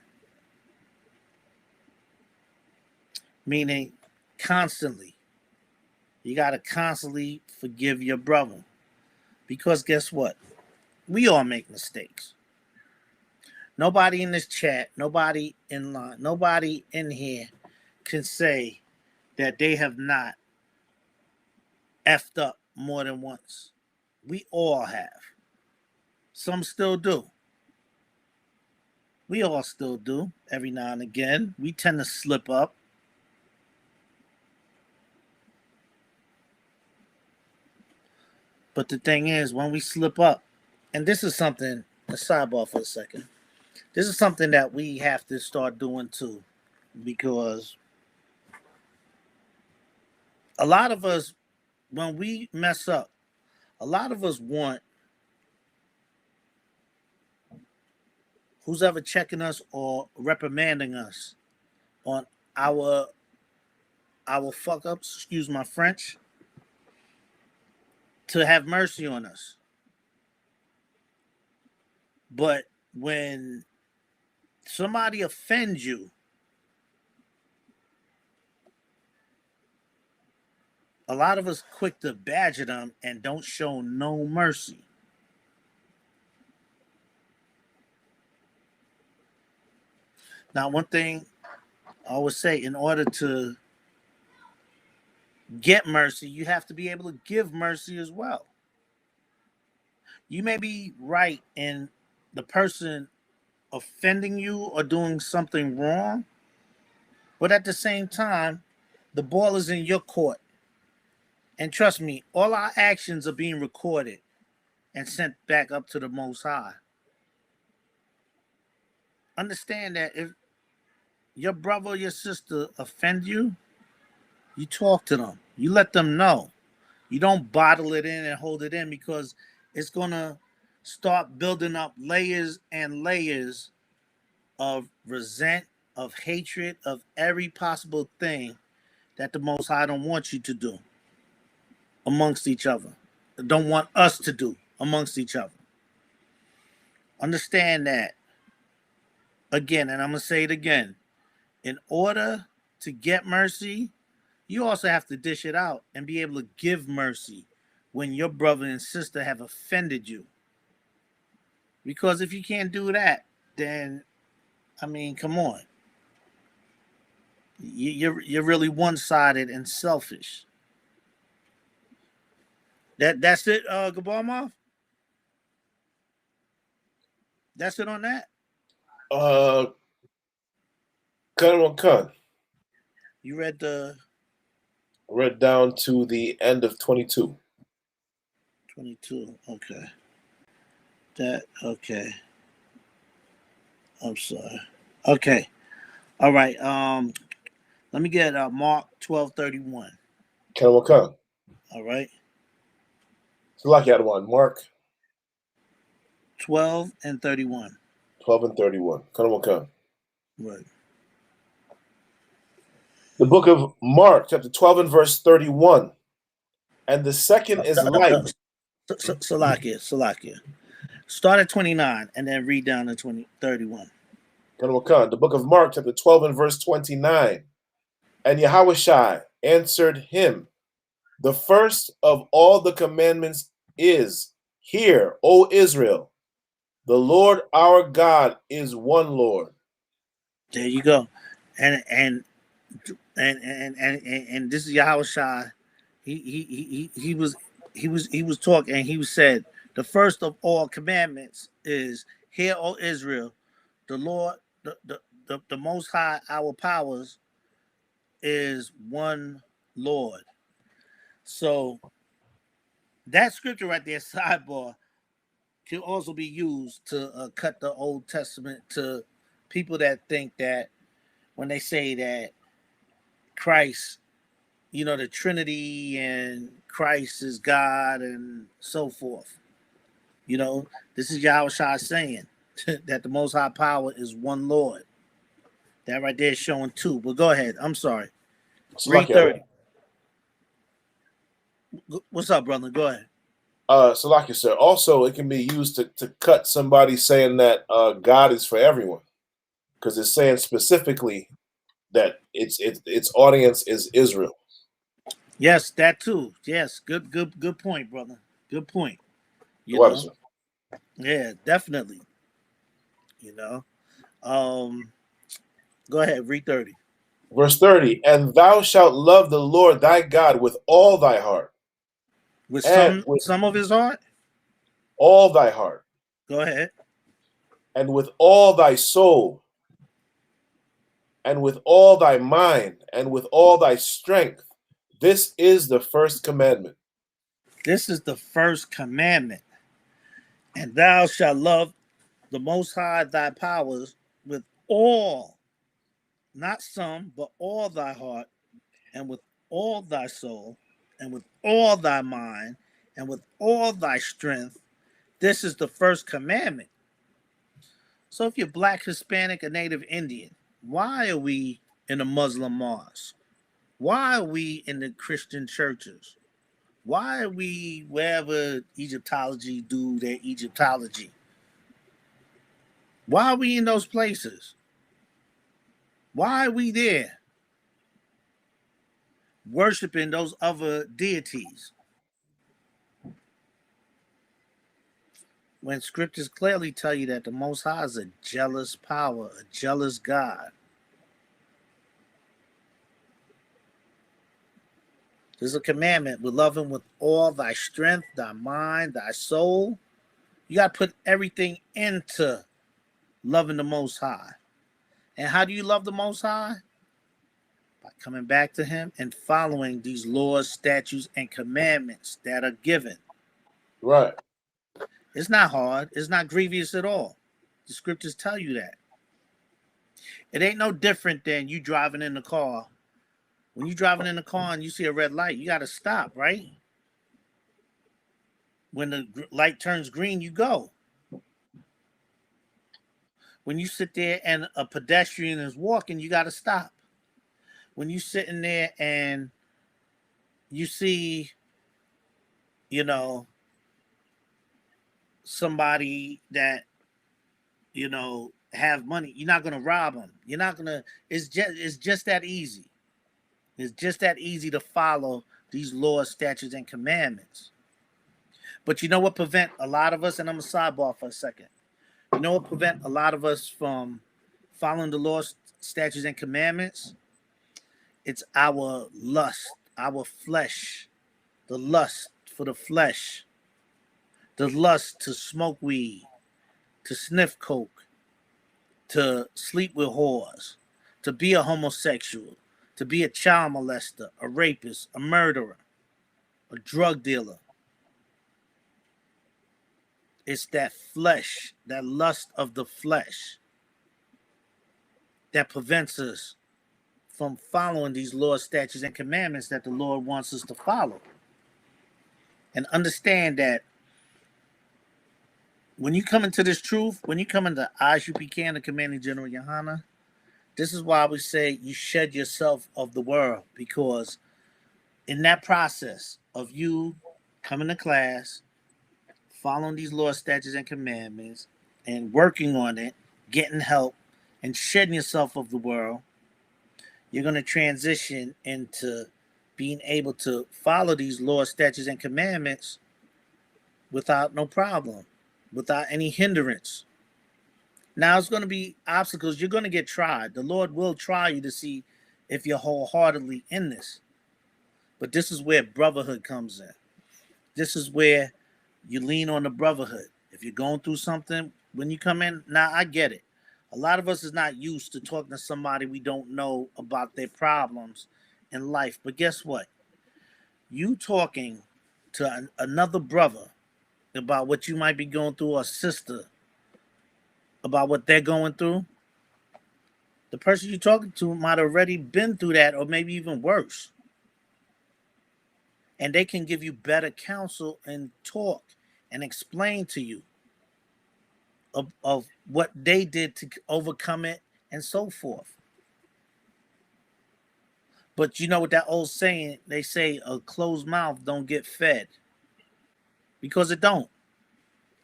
S1: Meaning constantly. You got to constantly forgive your brother. Because guess what? We all make mistakes. Nobody in this chat, nobody in line, nobody in here can say that they have not effed up more than once. We all have. Some still do. We all still do every now and again. We tend to slip up. But the thing is, when we slip up, and this is something, a sidebar for a second, this is something that we have to start doing too, because a lot of us, when we mess up, a lot of us want who's ever checking us or reprimanding us on our fuck ups, excuse my French, to have mercy on us. But when somebody offends you, a lot of us quick to badger them and don't show no mercy. Now, one thing I always say, in order to get mercy, you have to be able to give mercy as well. You may be right in the person offending you or doing something wrong, but at the same time, the ball is in your court. And trust me, all our actions are being recorded and sent back up to the Most High. Understand that if your brother or your sister offend you, you talk to them. You let them know. You don't bottle it in and hold it in, because it's going to start building up layers and layers of resent, of hatred, of every possible thing that the Most High don't want you to do amongst each other. don't want us to do amongst each other. Understand that again, and I'm gonna say it again. In order to get mercy, you also have to dish it out and be able to give mercy when your brother and sister have offended you. Because if you can't do that, then I mean, come on, you're really one sided and selfish. That's it, Gabarmov. That's it on that.
S2: Uh, Colonel Khan
S1: You read the
S2: read down to the end of 22.
S1: 22. Okay. That okay. I'm sorry. Okay. All right. Let me get Mark 12:31.
S2: Colonel Khan.
S1: All right.
S2: So like you had one. Mark
S1: 12 and 31.
S2: 12 and 31. Colonel Khan.
S1: Right.
S2: The book of Mark, chapter 12 and verse 31. And the second is like.
S1: Salakia. Start at 29 and then read down to 31.
S2: Colonel Khan. The book of Mark, chapter 12 and verse 29. And Yahushua answered him, the first of all the commandments is, Hear, O Israel, the Lord our God is one Lord.
S1: There you go. And this is Yahushua. He was talking and he said, the first of all commandments is, Hear, O Israel, the Lord, the Most High, our powers is one Lord. So that scripture right there, sidebar, can also be used to cut the Old Testament to people that think that when they say that Christ, the Trinity and Christ is God and so forth. This is Yahushua saying that the Most High Power is one Lord. That right there is showing two. But go ahead. I'm sorry. Read 30. What's up, brother? Go ahead.
S2: Salaki, sir. Also, it can be used to cut somebody saying that God is for everyone, because it's saying specifically that its audience is Israel.
S1: Yes, that too. Yes, good point, brother. Good point. You
S2: What
S1: know,
S2: is it?
S1: yeah, definitely. You know, um, go ahead. Read 30.
S2: Verse 30, and thou shalt love the Lord thy God with all thy heart,
S1: With
S2: and
S1: some
S2: with
S1: some of his heart.
S2: all thy heart,
S1: Go ahead.
S2: and with all thy soul, and with all thy mind, and with all thy strength. This is the first commandment.
S1: This is the first commandment, and thou shalt love the Most High thy powers with all, not some, but all thy heart, and with all thy soul, and with all thy mind, and with all thy strength. This is the first commandment. So if you're black, Hispanic, or Native Indian, why are we in the Muslim mosque? Why are we in the Christian churches? Why are we wherever Egyptology do their Egyptology? Why are we in those places? Why are we there worshiping those other deities? When scriptures clearly tell you that the Most High is a jealous power, a jealous God. There's a commandment with love him with all thy strength, thy mind, thy soul. You got to put everything into loving the Most High. And how do you love the Most High? By coming back to him and following these laws, statutes, and commandments that are given.
S2: Right.
S1: It's not hard. It's not grievous at all. The scriptures tell you that. It ain't no different than you driving in the car. When you driving in the car and you see a red light, you got to stop, right? When the light turns green, you go. When you sit there and a pedestrian is walking, you got to stop. When you sitting there and you see, you know, somebody that, have money. You're not gonna rob them. You're not gonna. It's just that easy. It's just that easy to follow these laws, statutes, and commandments. But you know what prevent a lot of us, and I'm gonna sidebar for a second. You know what prevent a lot of us from following the laws, statutes, and commandments? It's our lust, our flesh, the lust for the flesh, the lust to smoke weed, to sniff coke, to sleep with whores, to be a homosexual, to be a child molester, a rapist, a murderer, a drug dealer. It's that flesh, that lust of the flesh that prevents us from following these laws, statutes, and commandments that the Lord wants us to follow. And understand that when you come into this truth, when you come into ISUPK, the Commanding General Yohana, this is why we say you shed yourself of the world, because in that process of you coming to class, following these laws, statutes, and commandments, and working on it, getting help, and shedding yourself of the world, you're going to transition into being able to follow these laws, statutes, and commandments without no problem, without any hindrance. Now, it's going to be obstacles. You're going to get tried. The Lord will try you to see if you're wholeheartedly in this. But this is where brotherhood comes in. This is where you lean on the brotherhood. If you're going through something, when you come in, now I get it. A lot of us is not used to talking to somebody we don't know about their problems in life. But guess what? You talking to another brother about what you might be going through, or sister about what they're going through, the person you're talking to might have already been through that, or maybe even worse. And they can give you better counsel and talk and explain to you of what they did to overcome it and so forth. But you know what that old saying, they say a closed mouth don't get fed, because it don't.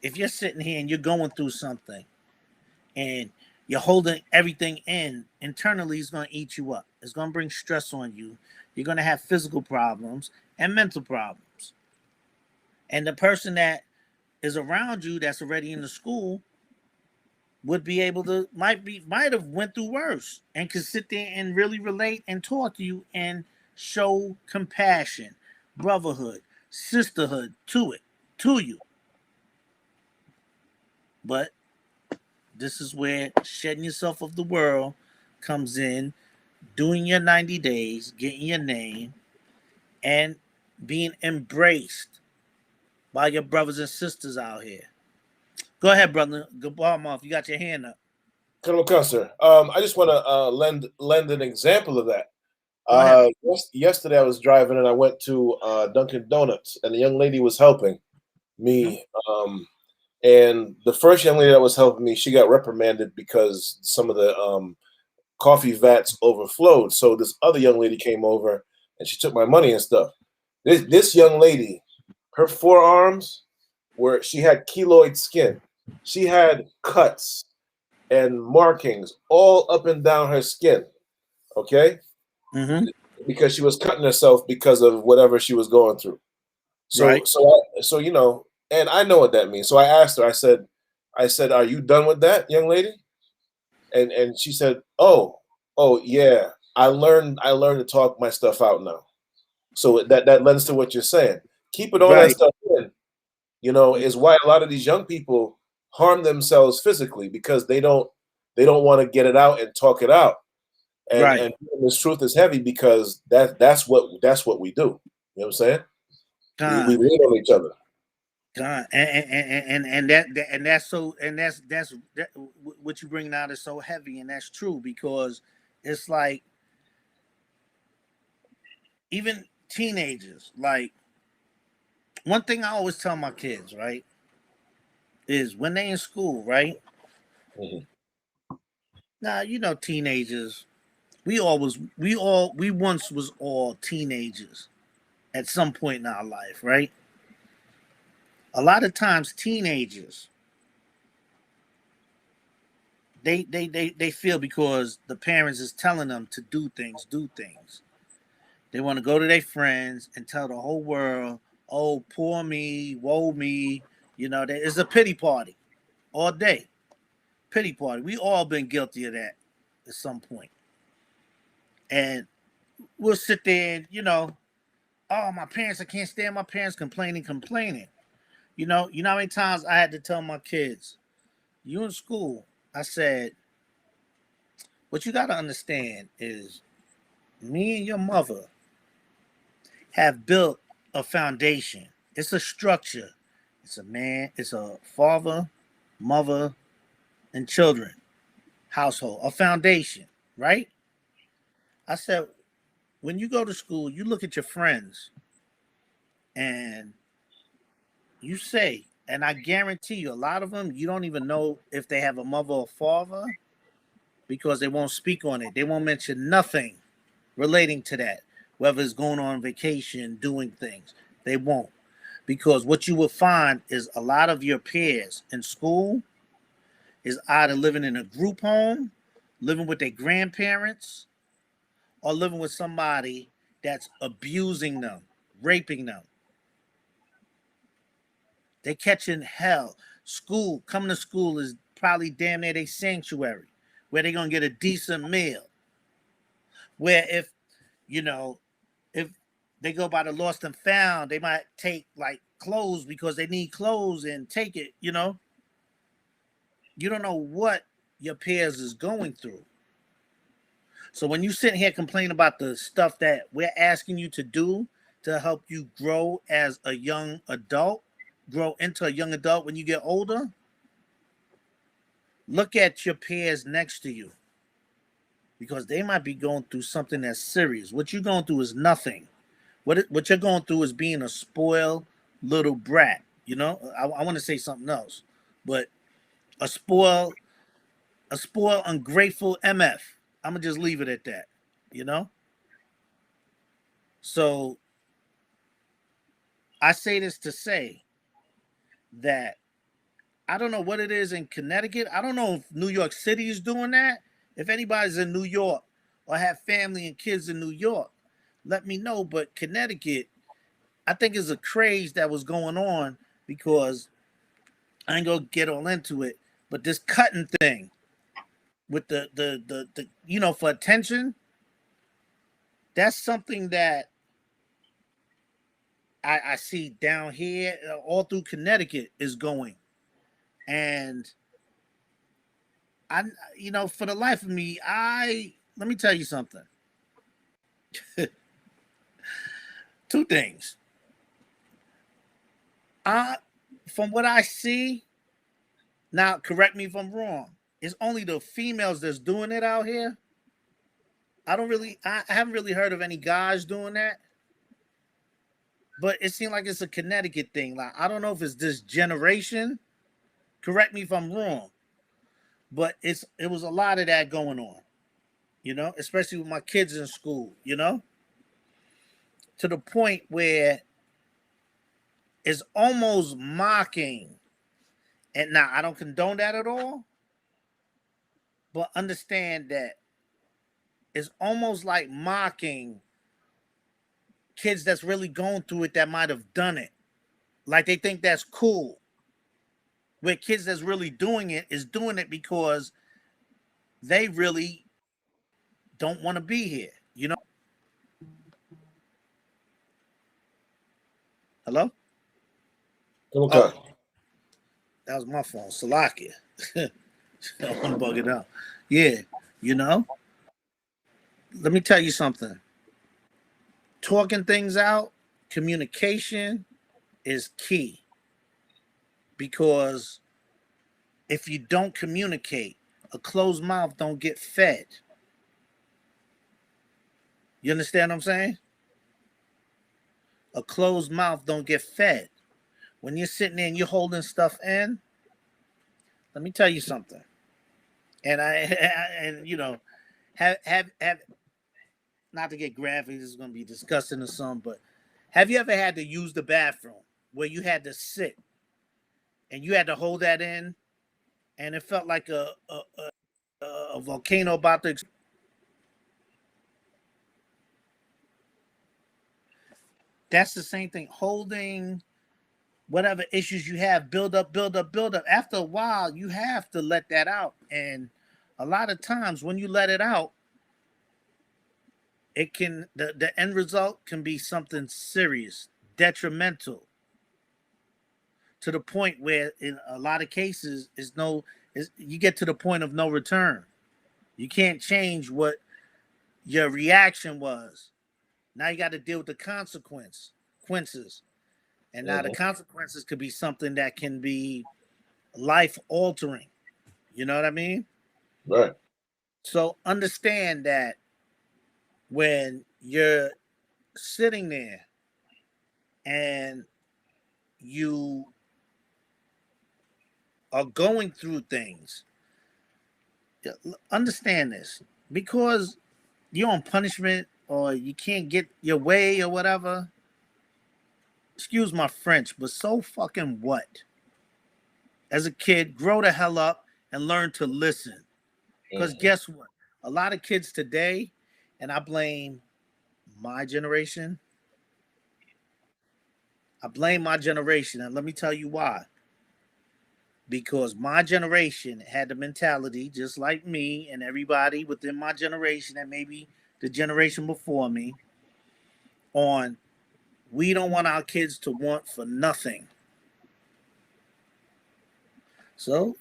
S1: If you're sitting here and you're going through something and you're holding everything in, internally it's going to eat you up. It's going to bring stress on you. You're going to have physical problems and mental problems. And the person that is around you that's already in the school would be able to might have went through worse and could sit there and really relate and talk to you and show compassion, brotherhood, sisterhood to you. But this is where shedding yourself of the world comes in, doing your 90 days, getting your name, and being embraced by your brothers and sisters out here. Go ahead, brother. Good ball off. You got your hand up.
S2: Colonel Custer, I just want to lend an example of that.
S1: Go ahead.
S2: Yesterday I was driving and I went to Dunkin' Donuts, and the young lady was helping
S1: Mm-hmm.
S2: me. And the first young lady that was helping me, she got reprimanded because some of the coffee vats overflowed. So this other young lady came over and she took my money and stuff. This young lady, her forearms she had keloid skin. She had cuts and markings all up and down her skin. Okay,
S1: Mm-hmm.
S2: because she was cutting herself because of whatever she was going through. So
S1: Right.
S2: so and I know what that means. So I asked her. I said, "Are you done with that, young lady?" And she said, "Oh yeah. I learned to talk my stuff out now." So that lends to what you're saying. Keeping all that
S1: Right.
S2: stuff in, is why a lot of these young people harm themselves physically because they don't want to get it out and talk it out.
S1: Right.
S2: And this truth is heavy because that's what we do. You know what I'm saying? We
S1: God.
S2: lean on each other.
S1: God. And that's so, and that, what you bring out is so heavy, and that's true, because it's like even teenagers, like, one thing I always tell my kids, right, is when they in school, right?
S2: Mhm.
S1: Now, teenagers, we once was all teenagers at some point in our life, right? A lot of times teenagers, they feel because the parents is telling them to do things, do things. They want to go to their friends and tell the whole world, oh, poor me, woe me. It's a pity party all day. Pity party. We all been guilty of that at some point. And we'll sit there and, oh, my parents, I can't stand my parents complaining. How many times I had to tell my kids, you in school, I said, what you got to understand is me and your mother have built a foundation. It's a structure. It's a father, mother, and children household, a foundation, right? I said, when you go to school, you look at your friends and you say, and I guarantee you, a lot of them, you don't even know if they have a mother or father because they won't speak on it. They won't mention nothing relating to that, whether it's going on vacation, doing things. They won't. Because what you will find is a lot of your peers in school is either living in a group home, living with their grandparents, or living with somebody that's abusing them, raping them. They catching hell. School, coming to school is probably damn near a sanctuary where they're gonna get a decent meal. Where you know, if they go by the lost and found, they might take like clothes because they need clothes and take it, You don't know what your peers is going through. So when you sit here complaining about the stuff that we're asking you to do to help you grow as a young adult, grow into a young adult when you get older, look at your peers next to you because they might be going through something that's serious. What you're going through is nothing. What you're going through is being a spoiled little brat. I want to say something else, but a spoiled, ungrateful MF. I'm gonna just leave it at that. You know. So I say this to say that I don't know what it is in Connecticut. I don't know if New York City is doing that. If anybody's in New York or have family and kids in New York, let me know. But Connecticut, I think is a craze that was going on because I ain't gonna get all into it, but this cutting thing with the for attention, that's something that I see down here all through Connecticut is going. And I for the life of me, let me tell you something. Two things. I From what I see, now correct me if I'm wrong, it's only the females that's doing it out here. I haven't really heard of any guys doing that. But it seemed like it's a Connecticut thing. Like I don't know if it's this generation. Correct me if I'm wrong. But it was a lot of that going on, especially with my kids in school, to the point where it's almost mocking. And now I don't condone that at all, but understand that it's almost like mocking kids that's really going through it that might have done it. Like they think that's cool. Where kids that's really doing it is doing it because they really don't want to be here. Hello?
S2: Okay.
S1: Oh, that was my phone. Salakia. I want to bug it out. Yeah, you know, let me tell you something. Talking things out, communication is key because if you don't communicate, a closed mouth don't get fed. You understand what I'm saying? A closed mouth don't get fed. When you're sitting there and you're holding stuff in, let me tell you something. And have not to get graphic. This is going to be disgusting to some, but have you ever had to use the bathroom where you had to sit? and you had to hold that in, and it felt like a volcano about to. That's the same thing. Holding whatever issues you have, build up, build up, build up. After a while, you have to let that out. And a lot of times when you let it out, it can the end result can be something serious, detrimental, to the point where in a lot of cases is you get to the point of no return. You can't change what your reaction was. Now you got to deal with the consequences. And now the
S2: Mm-hmm.
S1: consequences could be something that can be life altering. You know what I mean?
S2: Right.
S1: So understand that when you're sitting there and you are going through things, understand this, because you're on punishment or you can't get your way or whatever. Excuse my French, but so fucking what? As a kid, grow the hell up and learn to listen. Because
S2: Mm-hmm.
S1: guess what? A lot of kids today, and I blame my generation, and let me tell you why. Because my generation had the mentality, just like me and everybody within my generation, and maybe the generation before me, on we don't want our kids to want for nothing. So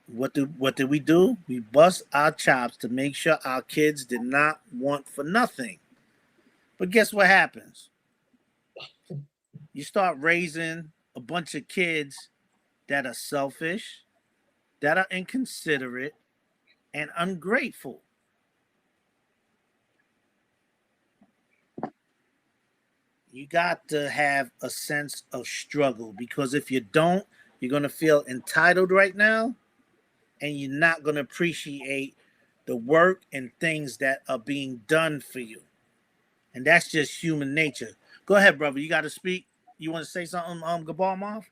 S1: what did we do? We bust our chops to make sure our kids did not want for nothing. But guess what happens? You start raising a bunch of kids that are selfish, that are inconsiderate, and ungrateful. You got to have a sense of struggle, because if you don't, you're going to feel entitled right now, and you're not going to appreciate the work and things that are being done for you. And that's just human nature. Go ahead, brother. You got to speak. You want to say something, Gabalmov?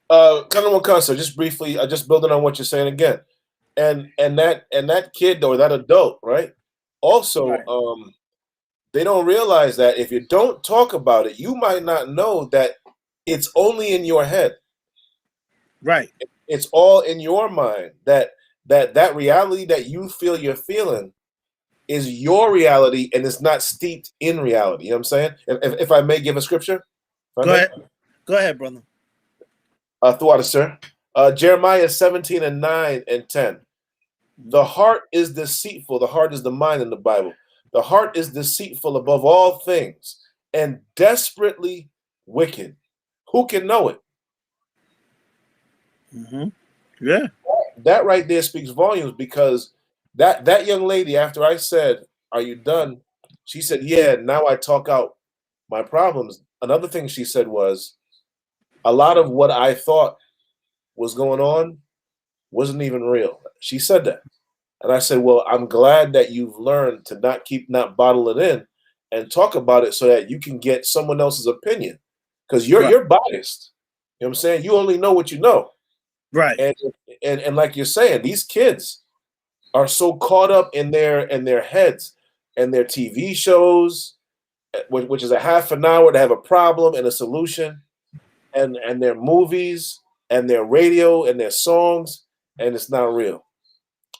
S2: Kind of one concept, just briefly, just building on what you're saying again, and that kid or that adult, right? Also,
S1: Right.
S2: they don't realize that if you don't talk about it, you might not know that it's only in your head.
S1: Right.
S2: It's all in your mind. That reality that you feel you're feeling is your reality, and it's not steeped in reality. You know what I'm saying? If I may give a scripture, if I
S1: Go
S2: may,
S1: ahead. Go ahead, brother.
S2: throughout it, sir. Jeremiah 17 and 9 and 10. The heart is deceitful. The heart is the mind in the Bible. The heart is deceitful above all things and desperately wicked. Who can know it?
S1: Mm-hmm. Yeah.
S2: That right there speaks volumes, because that young lady, after I said, "Are you done?" She said, "Yeah." Now I talk out my problems. Another thing she said was, a lot of what I thought was going on wasn't even real. She said that. And I said, well, I'm glad that you've learned to not bottle it in and talk about it so that you can get someone else's opinion. Because you're
S1: Right.
S2: you're biased. You know what I'm saying? You only know what you know.
S1: Right.
S2: And and like you're saying, these kids are so caught up in their heads and their TV shows, which is a half an hour to have a problem and a solution, and their movies and their radio and their songs, and it's not real.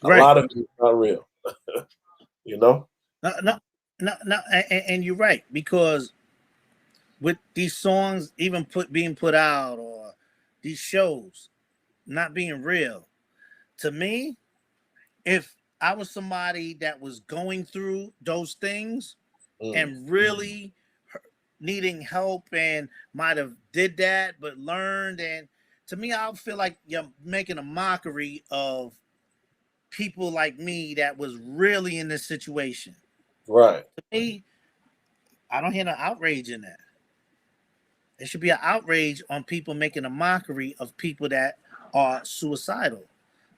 S2: A
S1: Right.
S2: lot of it is not real, you know?
S1: No, no, no, and you're right, because with these songs even being put out, or these shows not being real, to me, if I was somebody that was going through those things
S2: Mm,
S1: and really needing help and might have did that but learned, and to me I feel like you're making a mockery of people like me that was really in this situation.
S2: right,
S1: To me, I don't hear no outrage in that. There should be an outrage on people making a mockery of people that are suicidal,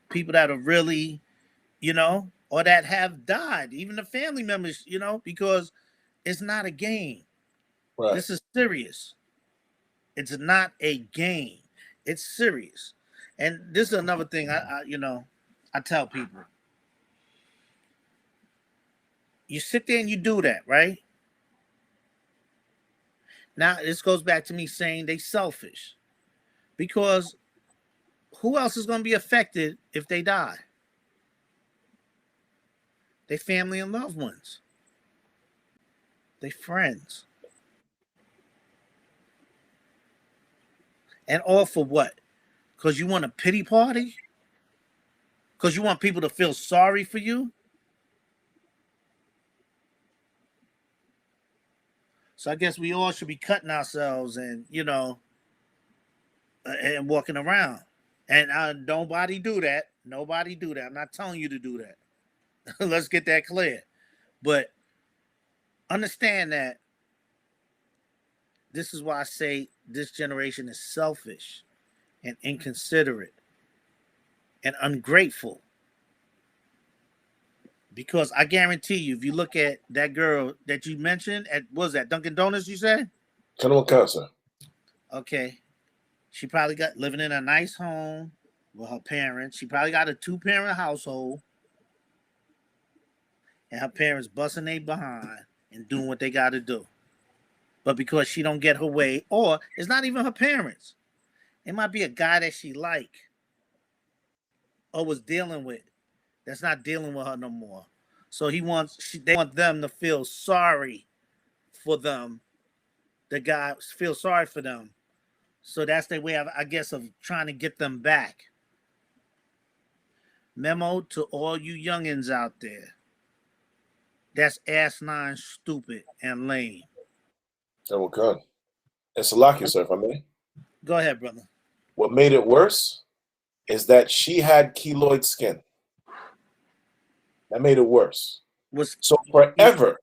S1: people that are really, or that have died, even the family members, because it's not a game.
S2: right,
S1: This is serious. It's not a game. It's serious. And this is another thing I tell people. You sit there and you do that, right? Now this goes back to me saying they selfish. Because who else is going to be affected if they die? They family and loved ones. They friends. And all for what? Because you want a pity party? Because you want people to feel sorry for you? So I guess we all should be cutting ourselves and, and walking around. And nobody do that. Nobody do that. I'm not telling you to do that. Let's get that clear. But understand that this is why I say this generation is selfish and inconsiderate and ungrateful. Because I guarantee you, if you look at that girl that you mentioned at what was that Dunkin' Donuts, you said?
S2: Colonel Cancer.
S1: Okay. She probably got living in a nice home with her parents. She probably got a 2-parent household. And her parents busting they behind and doing what they gotta do. But because she don't get her way, or it's not even her parents. It might be a guy that she like or was dealing with that's not dealing with her no more. So they want them to feel sorry for them. The guy feel sorry for them. So that's their way of, I guess, of trying to get them back. Memo to all you youngins out there. That's asinine, stupid, and lame.
S2: Colonel Khan. And Salaki, sir, if I may.
S1: Go ahead, brother.
S2: What made it worse is that she had keloid skin. That made it worse. So forever,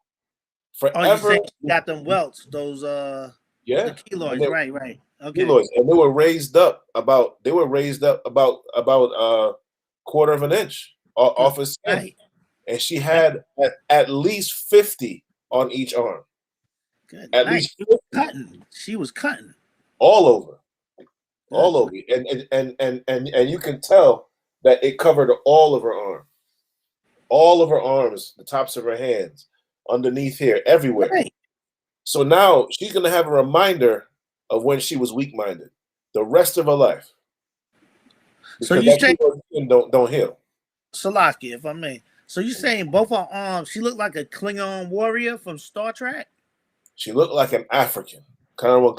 S1: Oh, you
S2: forever.
S1: saying she got them welts? Those
S2: Yeah.
S1: the keloids, right. Okay.
S2: Keloids, and they were raised up about quarter of an inch off his skin,
S1: Right.
S2: and she had at least 50 on each arm.
S1: Good
S2: At
S1: night.
S2: least 50.
S1: She was cutting
S2: All over,
S1: Good
S2: all over, and you can tell that it covered all of her arms, the tops of her hands, underneath here, everywhere.
S1: Right.
S2: So now she's gonna have a reminder of when she was weak-minded, the rest of her life.
S1: So
S2: Because
S1: you
S2: that
S1: say,
S2: skin don't heal.
S1: Salaki, if I may. So you saying both her arms, she looked like a Klingon warrior from Star Trek?
S2: She looked like an African. Khan.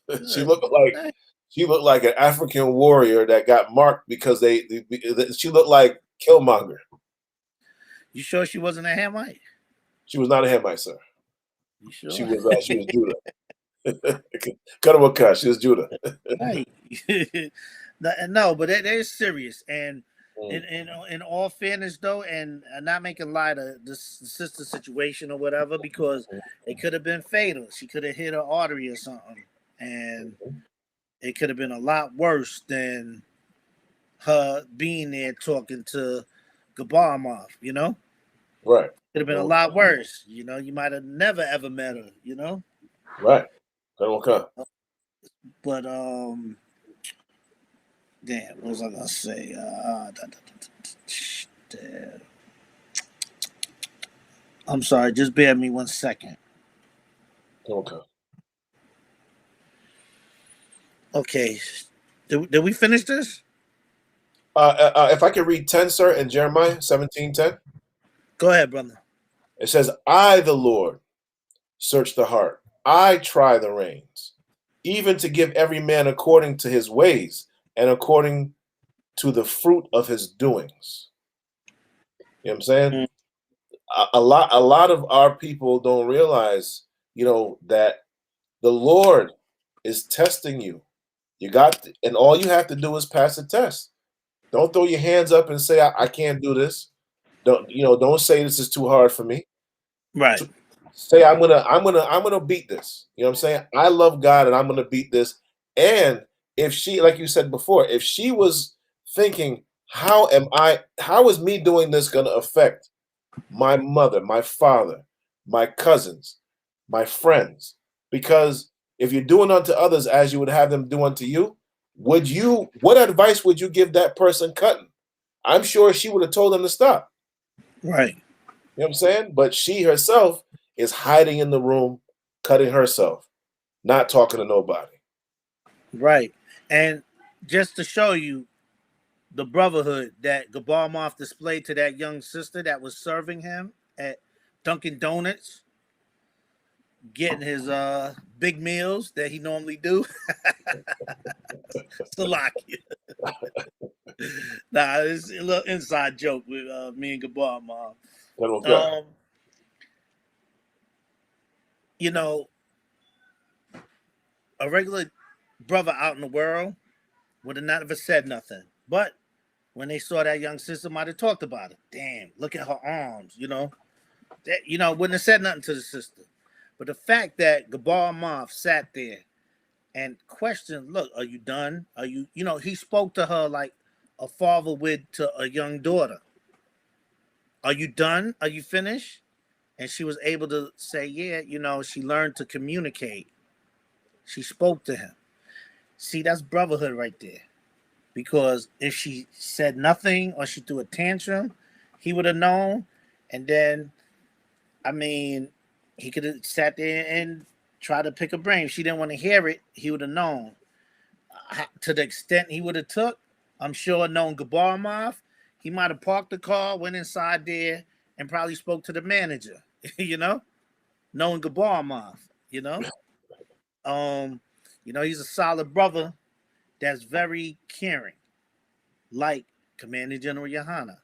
S2: She
S1: Good.
S2: looked like an African warrior that got marked because she looked like Killmonger.
S1: You sure she wasn't a Hamite?
S2: She was not a Hamite, sir.
S1: You sure?
S2: She was Judah. Khan. She was Judah.
S1: Right. No, but they're serious. And in all fairness, though, and not making light of this sister situation or whatever, because it could have been fatal. She could have hit her artery or something, and it could have been a lot worse than her being there talking to Gabarmov.
S2: Right.
S1: Could have been a lot worse. You might have never ever met her.
S2: Right. Khan.
S1: But damn, what was I gonna say? Damn. I'm sorry, just bear me 1 second.
S2: Okay.
S1: Okay. Did we finish this?
S2: If I could read 10, sir, in Jeremiah 17:10.
S1: Go ahead, brother.
S2: It says, I, the Lord, search the heart. I try the reins, even to give every man according to his ways and according to the fruit of his doings. You know what I'm saying? A lot of our people don't realize, that the Lord is testing you. And all you have to do is pass the test. Don't throw your hands up and say, I can't do this. Don't say this is too hard for me.
S1: Right.
S2: Say I'm gonna beat this. You know what I'm saying? I love God and I'm gonna beat this. And if she, like you said before, if she was thinking, how is me doing this gonna affect my mother, my father, my cousins, my friends? Because if you're doing unto others as you would have them do unto you, what advice would you give that person cutting? I'm sure she would have told them to stop.
S1: Right.
S2: You know what I'm saying? But she herself is hiding in the room, cutting herself, not talking to nobody.
S1: Right. And just to show you the brotherhood that Gabar Moth displayed to that young sister that was serving him at Dunkin' Donuts, getting his big meals that he normally do. Salakia. Nah, it's a little inside joke with me and Gabar Moth.
S2: Okay.
S1: Um, you know, a regular brother out in the world would have never said nothing. But when they saw that young sister, might have talked about it. Damn, look at her arms, That wouldn't have said nothing to the sister. But the fact that Gabar Moth sat there and questioned, look, are you done? Are you, he spoke to her like a father would to a young daughter. Are you done? Are you finished? And she was able to say, yeah, she learned to communicate. She spoke to him. See, that's brotherhood right there. Because if she said nothing or she threw a tantrum, he would have known. And then, I mean, he could have sat there and tried to pick a brain. If she didn't want to hear it, he would have known. To the extent he would have took, I'm sure knowing Gabarmov, he might have parked the car, went inside there, and probably spoke to the manager, knowing Gabarmov, you know. Um, he's a solid brother that's very caring, like Commander General Yohana,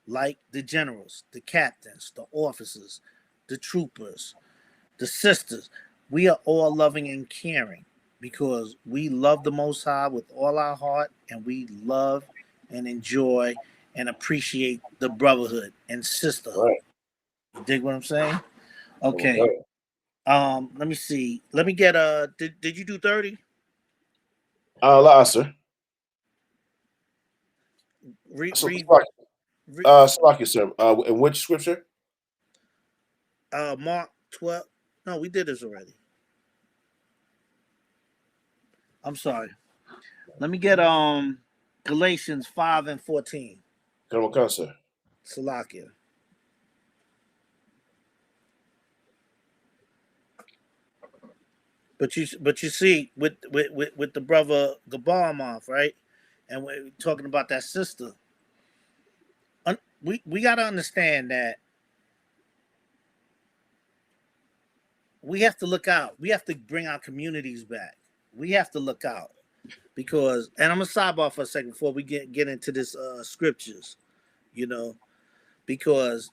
S1: like the generals, the captains, the officers, the troopers, the sisters. We are all loving and caring because we love the Most High with all our heart, and we love and enjoy and appreciate the brotherhood and sisterhood.
S2: Right.
S1: You dig what I'm saying? Okay.
S2: Okay.
S1: Let me see. Let me get did you do 30?
S2: Lasser.
S1: Read
S2: So,
S1: read, read
S2: Salaki, sir. In which scripture?
S1: Mark 12. No, we did this already. I'm sorry. Let me get Galatians 5 and 14.
S2: Come on, sir.
S1: Salakia. But you see with the brother Gabarmov, right? And we're talking about that sister. We got to understand that we have to look out. We have to bring our communities back. We have to look out because, and I'm gonna sidebar for a second before we get into this scriptures, you know, because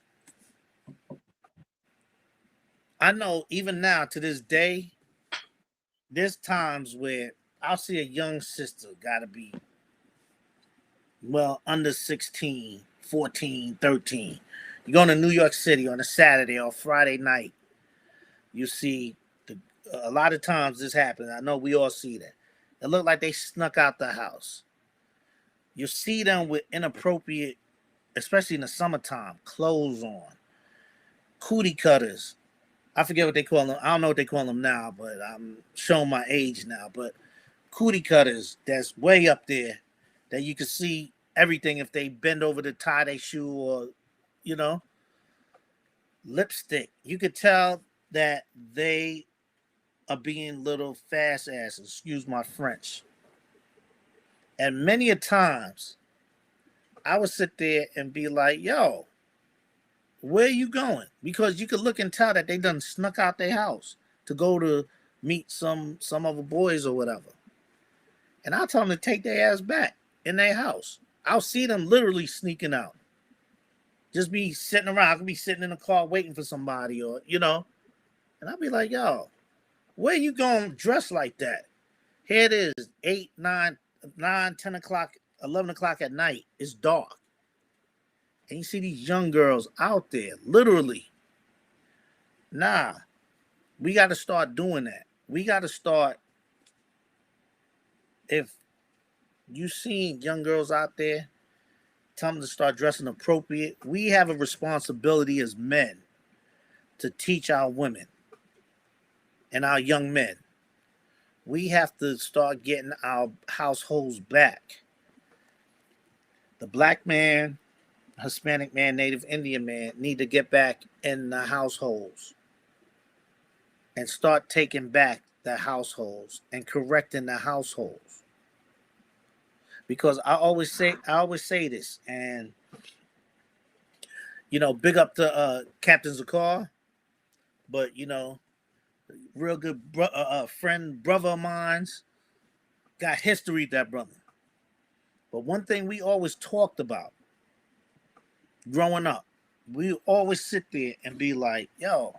S1: I know even now to this day, there's times where I'll see a young sister gotta be under 16, 14, 13. You go to New York City on a Saturday or Friday night, you see a lot of times this happens. I know we all see that. It looked like they snuck out the house. You see them with inappropriate, especially in the summertime, clothes on, cootie cutters. I forget what they call them. I don't know what they call them now, but I'm showing my age now. But cootie cutters that's way up there that you can see everything if they bend over to tie their shoe or, you know, lipstick. You could tell that they are being little fast asses, excuse my French. And many a times I would sit there and be like, yo, where are you going? Because you could look and tell that they done snuck out their house to go to meet some other boys or whatever. And I'll tell them to take their ass back in their house. I'll see them literally sneaking out. Just be sitting around. I could be sitting in a car waiting for somebody or, and I'll be like, yo, where you going dressed like that? Here it is, 8, 9, 10 o'clock, 11 o'clock at night. It's dark. And you see these young girls out there, literally. Nah, we got to start doing that. We got to start, if you seen young girls out there, tell them to start dressing appropriate. We have a responsibility as men to teach our women and our young men We have to start getting our households back. The black man, Hispanic man, Native Indian man need to get back in the households and start taking back the households and correcting the households. Because I always say this, and big up to Captain Zakar, but real good friend, brother of mine's got history, that brother. But one thing we always talked about growing up, we always sit there and be like, yo,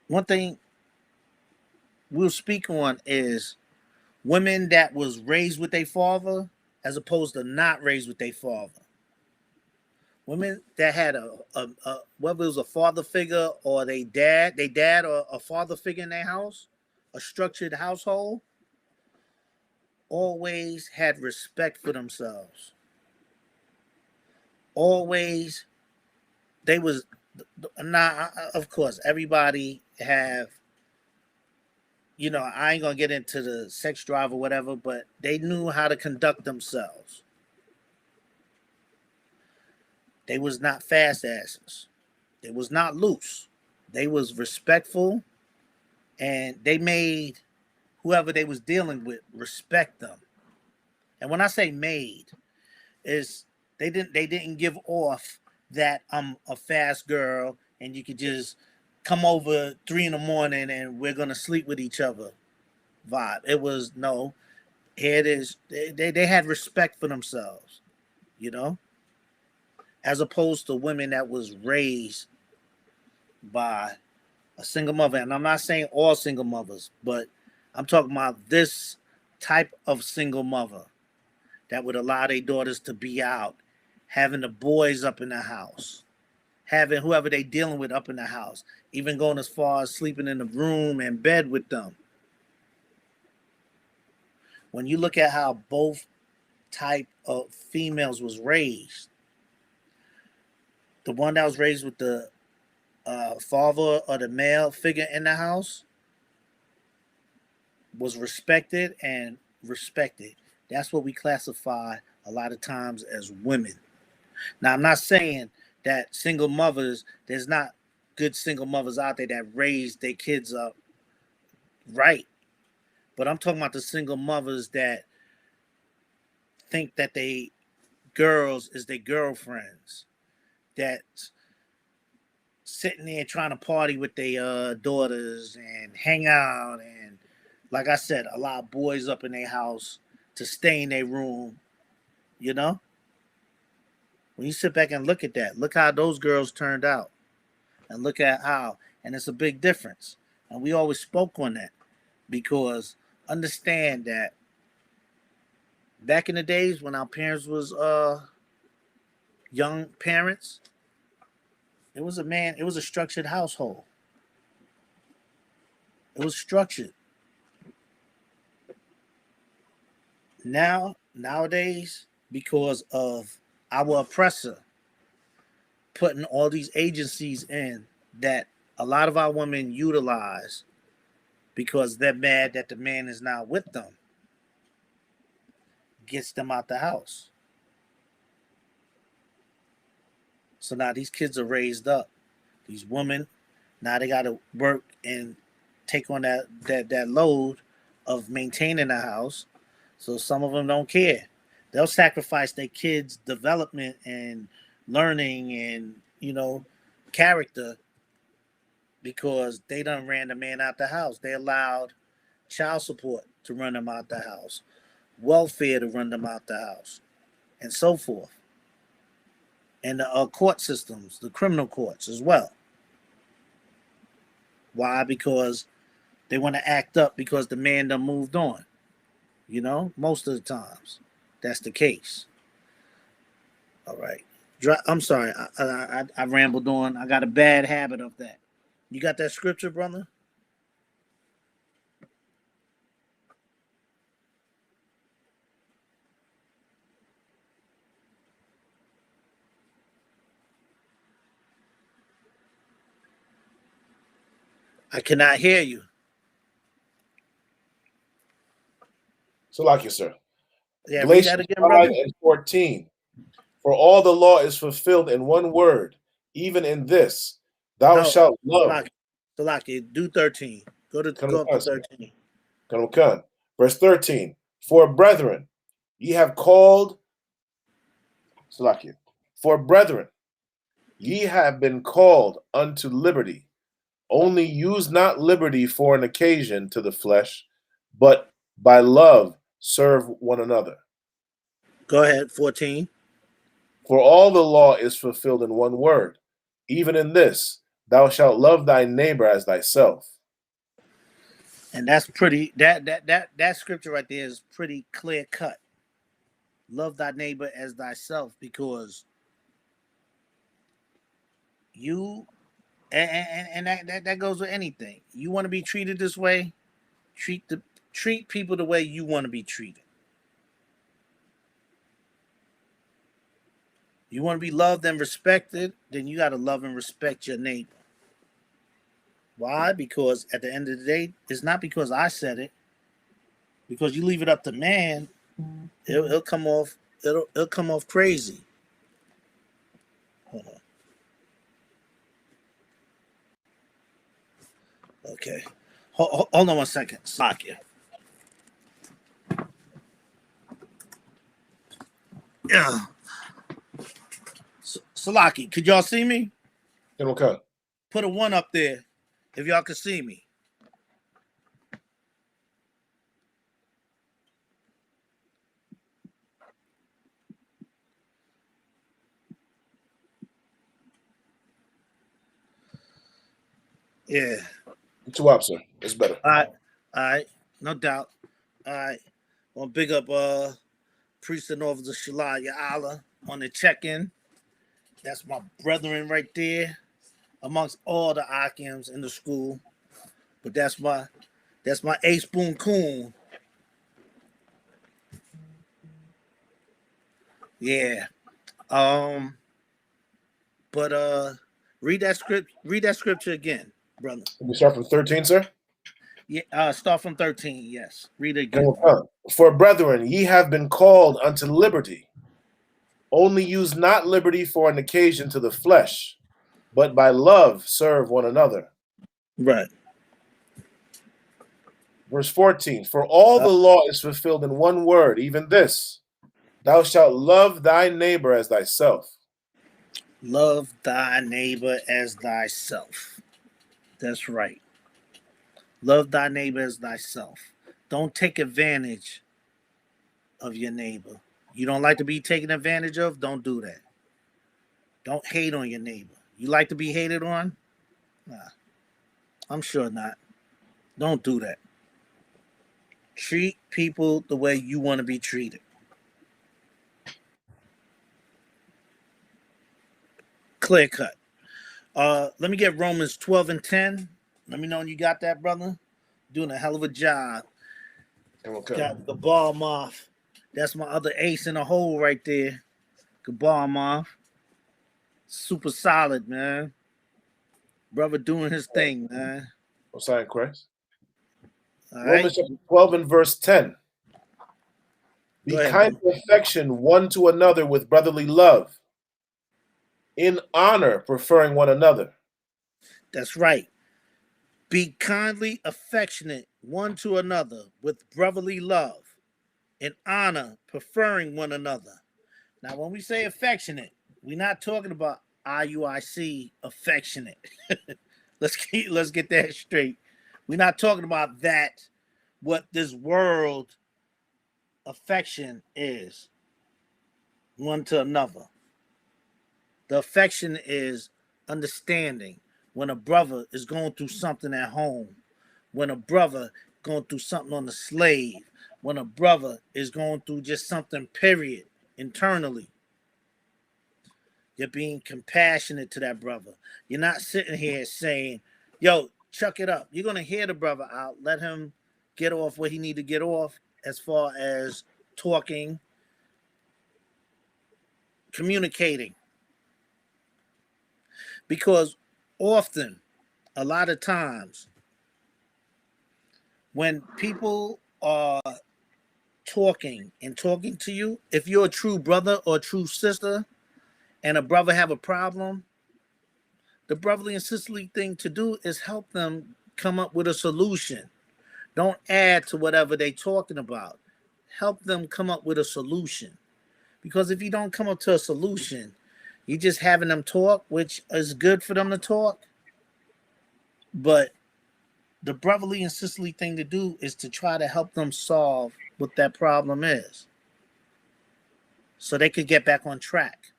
S1: one thing we'll speak on is women that was raised with their father as opposed to not raised with their father. Women that had a whether it was a father figure or they dad or a father figure in their house, a structured household, always had respect for themselves. Always they was not, of course everybody have, I ain't gonna get into the sex drive or whatever, but they knew how to conduct themselves. They was not fast asses. They was not loose. They was respectful, and they made whoever they was dealing with respect them. And when I say made, is they didn't give off that I'm a fast girl and you could just come over 3 in the morning and we're gonna sleep with each other vibe. It was no, here it is. They had respect for themselves, you know, as opposed to women that was raised by a single mother. And I'm not saying all single mothers, but I'm talking about this type of single mother that would allow their daughters to be out, having the boys up in the house, having whoever they dealing with up in the house, even going as far as sleeping in the room and bed with them. When you look at how both type of females was raised, the one that was raised with the father or the male figure in the house was respected and respected. That's what we classify a lot of times as women. Now, I'm not saying that single mothers, there's not good single mothers out there that raise their kids up right. But I'm talking about the single mothers that think that they girls is their girlfriends, that sitting there trying to party with their daughters and hang out and, like I said, allow boys up in their house to stay in their room. You know, when you sit back and look at that, look how those girls turned out, and look at how, and it's a big difference. And we always spoke on that because understand that back in the days when our parents was young parents, it was a structured household. It was structured. Nowadays, because of our oppressor putting all these agencies in that a lot of our women utilize because they're mad that the man is not with them, gets them out the house. So now these kids are raised up. These women, now they got to work and take on that load of maintaining the house. So some of them don't care. They'll sacrifice their kids' development and learning and character because they done ran the man out the house. They allowed child support to run them out the house, welfare to run them out the house, and so forth. And the court systems, the criminal courts as well. Why? Because they want to act up because the man done moved on. Most of the times that's the case. All right. I'm sorry. I rambled on. I got a bad habit of that. You got that scripture, brother? I cannot hear you.
S2: Salakia, sir.
S1: Yeah, read that
S2: Galatians
S1: again,
S2: 5
S1: brother.
S2: and 14. For all the law is fulfilled in one word, even in this, thou
S1: No,
S2: shalt love.
S1: Salaki, do 13. Go up to 13.
S2: Verse 13. For brethren, ye have called, Salakia. For brethren, ye have been called unto liberty. Only use not liberty for an occasion to the flesh, but by love serve one another.
S1: Go ahead, 14.
S2: For all the law is fulfilled in one word, even in this, thou shalt love thy neighbor as thyself.
S1: And that's pretty that scripture right there is pretty clear cut. Love thy neighbor as thyself, because you and that goes with anything. You want to be treated this way, treat people the way you want to be treated. You want to be loved and respected, then you got to love and respect your neighbor. Why? Because at the end of the day, it's not because I said it. Because you leave it up to man, it'll come off. It'll come off crazy. Hold on. Okay. Hold on 1 second. Slakia. Yeah. Salaki, could y'all see me?
S2: Okay.
S1: Put a 1 up there if y'all could see me. Yeah.
S2: Two up, sir. It's better.
S1: All right. All right. No doubt. All right. Want to big up Priest and Officer Shalaya Allah on the check-in. That's my brethren right there, amongst all the Akims in the school. But that's my A Spoon Coon. Yeah. But read that scripture again, brother.
S2: We start from 13, sir.
S1: Yeah, start from 13. Yes, read it again.
S2: For brethren, ye have been called unto liberty. Only use not liberty for an occasion to the flesh, but by love serve one another.
S1: Right.
S2: Verse 14. For all the law is fulfilled in one word, even this, thou shalt love thy neighbor as thyself.
S1: Love thy neighbor as thyself. That's right. Love thy neighbor as thyself. Don't take advantage of your neighbor. You don't like to be taken advantage of? Don't do that. Don't hate on your neighbor. You like to be hated on? Nah, I'm sure not. Don't do that. Treat people the way you want to be treated. Clear cut. Let me get Romans 12 and 10. Let me know when you got that, brother. Doing a hell of a job. Got the ball off. That's my other ace in the hole right there. Gabar off. Super solid, man. Brother doing his thing, man.
S2: Osiah Christ.
S1: All right.
S2: Romans chapter 12 and verse 10. Be kind to affection one to another with brotherly love, in honor preferring one another.
S1: That's right. Be kindly affectionate one to another with brotherly love, in honor preferring one another. Now, when we say affectionate, we're not talking about IUIC affectionate. let's get that straight. We're not talking about that. What this world affection is one to another. The affection is understanding when a brother is going through something at home, when a brother going through something on the slave, when a brother is going through just something period internally. You're being compassionate to that brother. You're not sitting here saying, yo, chuck it up. You're going to hear the brother out. Let him get off what he need to get off as far as talking, communicating. Because often, a lot of times, when people are talking to you, if you're a true brother or true sister and a brother have a problem, the brotherly and sisterly thing to do is help them come up with a solution. Don't add to whatever they're talking about. Help them come up with a solution. Because if you don't come up to a solution, you're just having them talk, which is good for them to talk. But the brotherly and sisterly thing to do is to try to help them solve what that problem is so they could get back on track.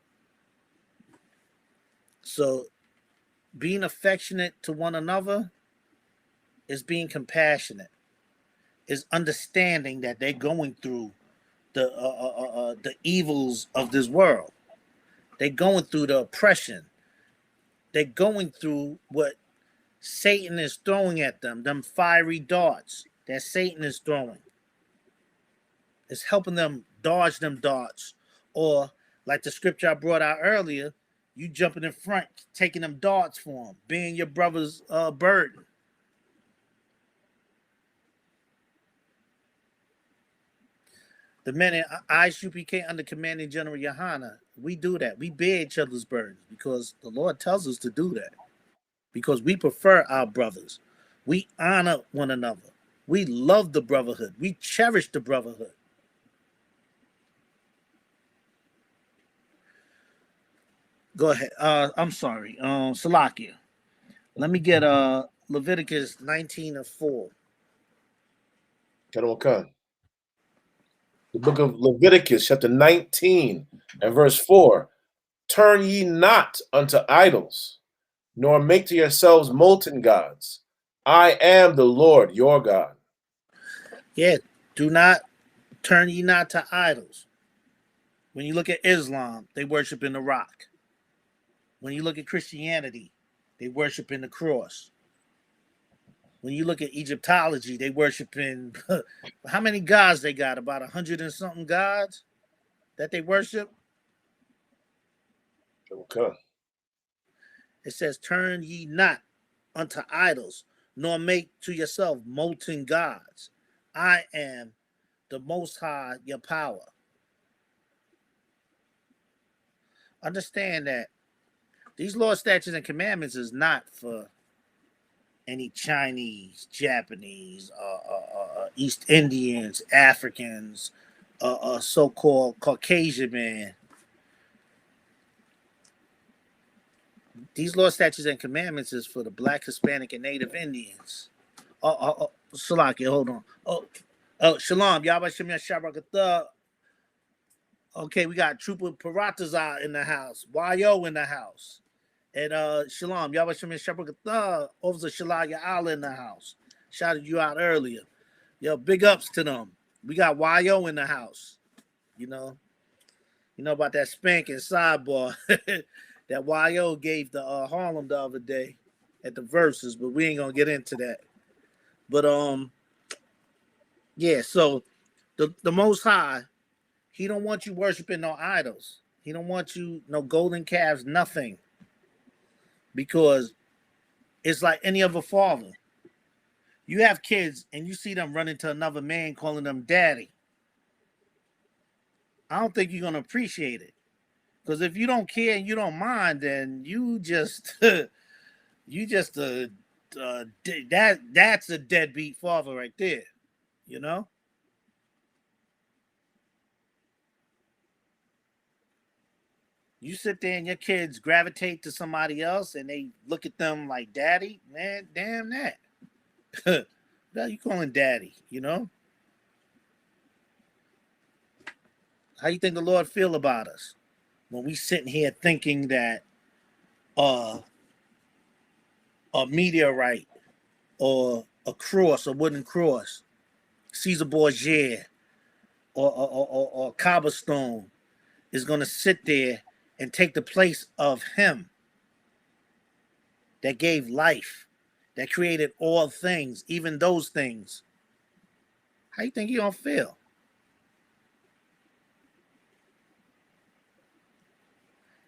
S1: So being affectionate to one another is being compassionate, is understanding that they're going through the evils of this world. They're going through the oppression. They're going through what Satan is throwing at them fiery darts that Satan is throwing. It's helping them dodge them darts. Or, like the scripture I brought out earlier, you jumping in front, taking them darts for them, being your brother's burden. The men in ISUPK under commanding General Yohana, we do that. We bear each other's burdens because the Lord tells us to do that. Because we prefer our brothers. We honor one another. We love the brotherhood. We cherish the brotherhood. Go ahead. I'm sorry. Salakia. Let me get Leviticus 19:4.
S2: The book of Leviticus, chapter 19 and verse 4. Turn ye not unto idols, nor make to yourselves molten gods. I am the Lord your God.
S1: Yeah, do not turn ye not to idols. When you look at Islam, they worship in the rock. When you look at Christianity, they worship in the cross. When you look at Egyptology, they worship in how many gods they got? About 100 and something gods that they worship.
S2: Okay.
S1: It says, turn ye not unto idols, nor make to yourself molten gods. I am the Most High, your power. Understand that these laws, statutes, and commandments is not for any Chinese, Japanese, East Indians, Africans, so-called Caucasian man. These law, statutes, and commandments is for the Black, Hispanic, and Native Indians. Salakia, hold on. Shalom, Yahweh Shem Yasharakatha. Okay, we got Trooper Paratazar in the house, YO in the house. And Shalom, Yahweh Shem Yasharakatha, Officer Shalaya Allah in the house. Shouted you out earlier. Yo, big ups to them. We got YO in the house. You know about that spanking sidebar that YO gave the Harlem the other day at the verses, but we ain't gonna get into that. But yeah, so the Most High, he don't want you worshiping no idols. He don't want you no golden calves, nothing. Because it's like any other father. You have kids and you see them running to another man calling them daddy. I don't think you're gonna appreciate it. Because if you don't care and you don't mind, then you just that's a deadbeat father right there, you know. You sit there and your kids gravitate to somebody else and they look at them like daddy, man, damn that. Now you calling daddy, you know? How you think the Lord feel about us when we sitting here thinking that a meteorite or a cross, a wooden cross, Caesar Borgia or cobblestone is going to sit there and take the place of him that gave life, that created all things, even those things. How you think you gonna feel?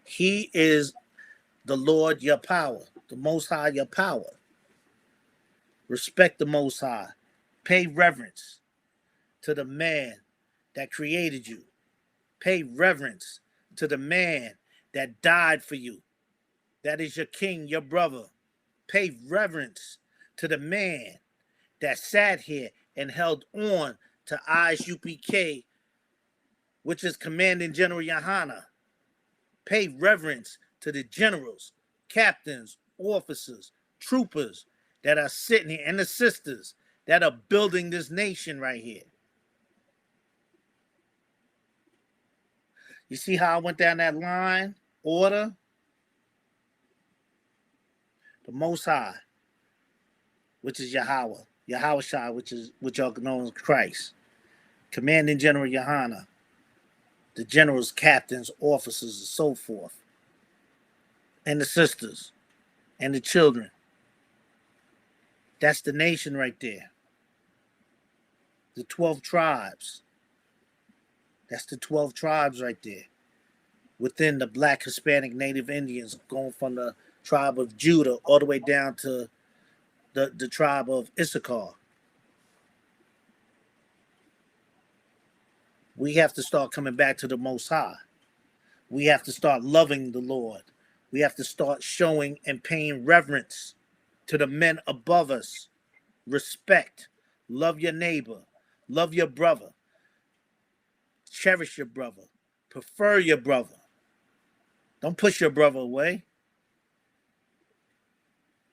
S1: He is the Lord your power, the Most High your power. Respect the Most High. Pay reverence to the man that created you. Pay reverence to the man that died for you. That is your king, your brother. Pay reverence to the man that sat here and held on to ISUPK, which is Commanding General Yohana. Pay reverence to the generals, captains, officers, troopers that are sitting here, and the sisters that are building this nation right here. You see how I went down that line? Order. The Most High, which is Yahweh. Yahweh Shai, which are known as Christ. Commanding General Yohana. The generals, captains, officers, and so forth. And the sisters. And the children. That's the nation right there. The 12 tribes. That's the 12 tribes right there. Within the Black, Hispanic, Native Indians, going from the tribe of Judah all the way down to the tribe of Issachar. We have to start coming back to the Most High. We have to start loving the Lord. We have to start showing and paying reverence to the men above us. Respect. Love your neighbor. Love your brother. Cherish your brother. Prefer your brother. Don't push your brother away.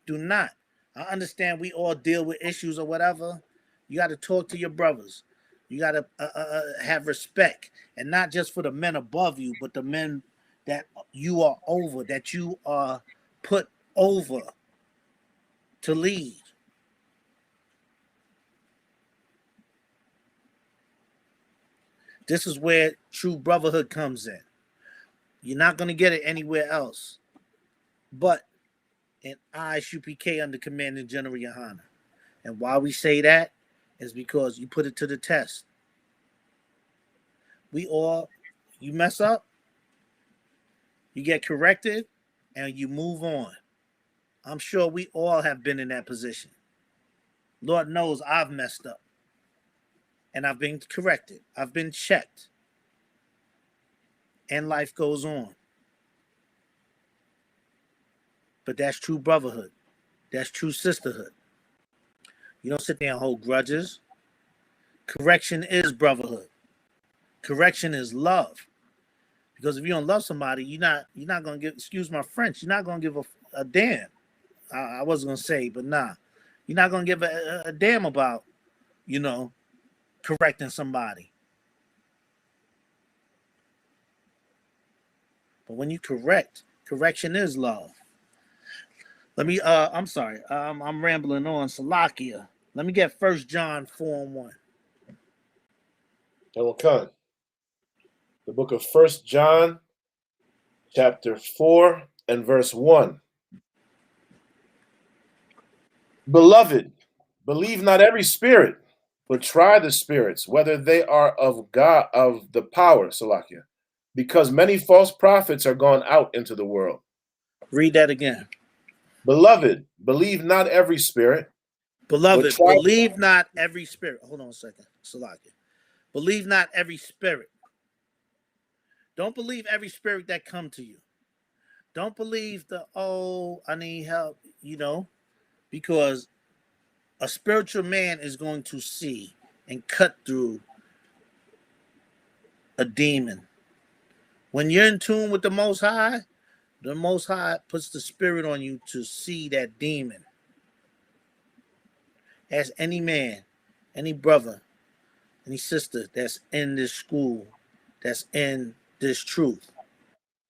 S1: Do not. I understand we all deal with issues or whatever. You got to talk to your brothers. You got to have respect. And not just for the men above you, but the men that you are over, that you are put over to lead. This is where true brotherhood comes in. You're not going to get it anywhere else but in ISUPK under Commanding General Yohana. And why we say that is because you put it to the test. You mess up, you get corrected, and you move on. I'm sure we all have been in that position. Lord knows I've messed up. And I've been corrected. I've been checked. And life goes on. But that's true brotherhood. That's true sisterhood. You don't sit there and hold grudges. Correction is brotherhood. Correction is love. Because if you don't love somebody, you're not gonna give, excuse my French, you're not gonna give a damn. I wasn't gonna say, but nah. You're not gonna give a damn about, correcting somebody. But when you correction is love. Let me I'm sorry. I'm rambling on. Salakia. Let me get 1 John 4:1.
S2: Elkan. The book of 1 John, chapter 4 and verse 1. Beloved, believe not every spirit, but try the spirits, whether they are of God, of the power, Salakia, because many false prophets are gone out into the world.
S1: Read that again.
S2: Beloved, believe not every spirit.
S1: Beloved, believe not every spirit. Hold on a second. Salakia. Believe not every spirit. Don't believe every spirit that come to you. Don't believe I need help, because a spiritual man is going to see and cut through a demon. When you're in tune with the Most High puts the spirit on you to see that demon. As any man, any brother, any sister that's in this school, that's in this truth,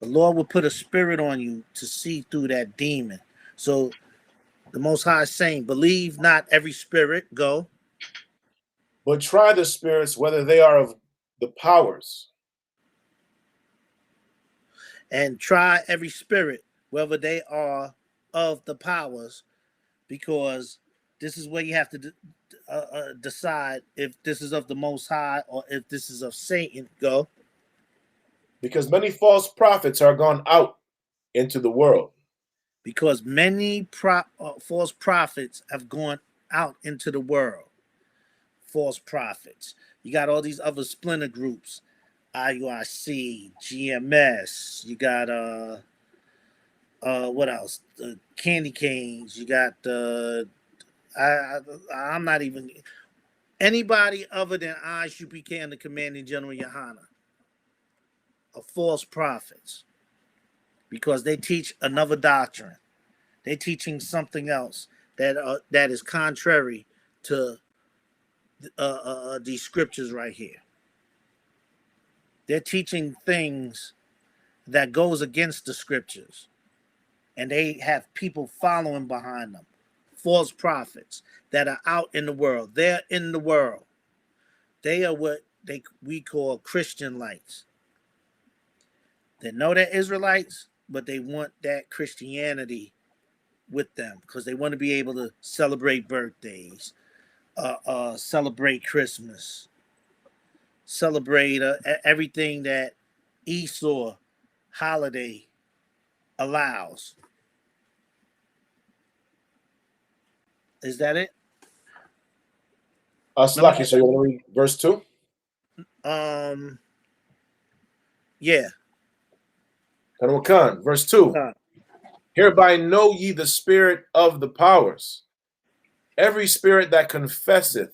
S1: the Lord will put a spirit on you to see through that demon. So the Most High is saying, believe not every spirit, go.
S2: But try the spirits, whether they are of the powers.
S1: And try every spirit, whether they are of the powers, because this is where you have to decide if this is of the Most High or if this is of Satan, go.
S2: Because many false prophets are gone out into the world.
S1: Because many false prophets have gone out into the world. false prophets. You got all these other splinter groups, IUIC, GMS. You got what else? The Candy Canes. You got I'm not even anybody other than ISUPK and the Commanding General Yohana are false prophets because they teach another doctrine. They're teaching something else that is contrary to these scriptures right here. They're teaching things that goes against the scriptures, and they have people following behind them, false prophets that are out in the world. They're in the world. They are what we call Christian lights. They know they're Israelites, but they want that Christianity with them because they want to be able to celebrate birthdays, celebrate Christmas, celebrate everything that Esau holiday allows. Is that it?
S2: Slaki, so you want to read verse 2?
S1: Yeah.
S2: Khan, verse 2. Hereby know ye the spirit of the powers. Every spirit that confesseth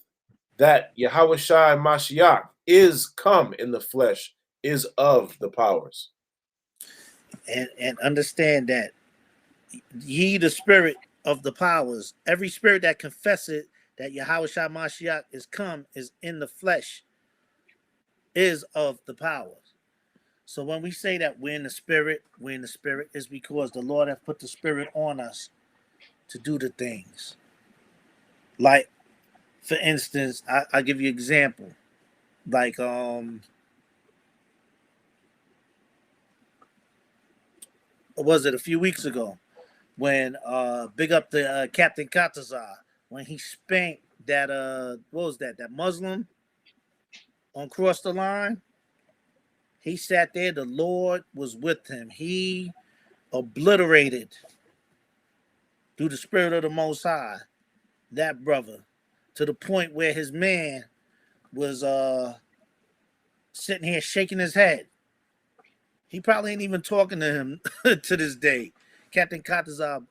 S2: that Yahushua Mashiach is come in the flesh is of the powers.
S1: And understand that ye the spirit of the powers, every spirit that confesseth that Yahushua Mashiach is come is in the flesh is of the powers. So when we say that we're in the spirit is because the Lord has put the spirit on us to do the things. Like, for instance, I'll give you an example. Like, was it a few weeks ago when big up the Captain Katazar when he spanked that what was that Muslim on cross the line? He sat there, the Lord was with him. He obliterated through the spirit of the Most High that brother to the point where his man was sitting here shaking his head. He probably ain't even talking to him to this day. Captain Katazab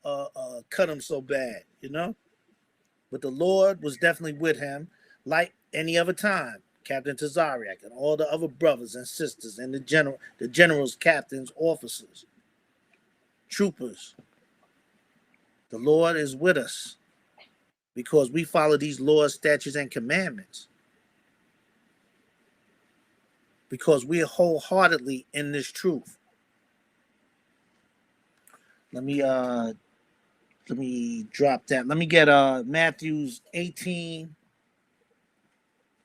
S1: cut him so bad, you know? But the Lord was definitely with him like any other time. Captain Tazariak and all the other brothers and sisters and the generals, captains, officers, troopers. The Lord is with us because we follow these laws, statutes, and commandments. Because we are wholeheartedly in this truth. Let me drop that. Let me get Matthew's 18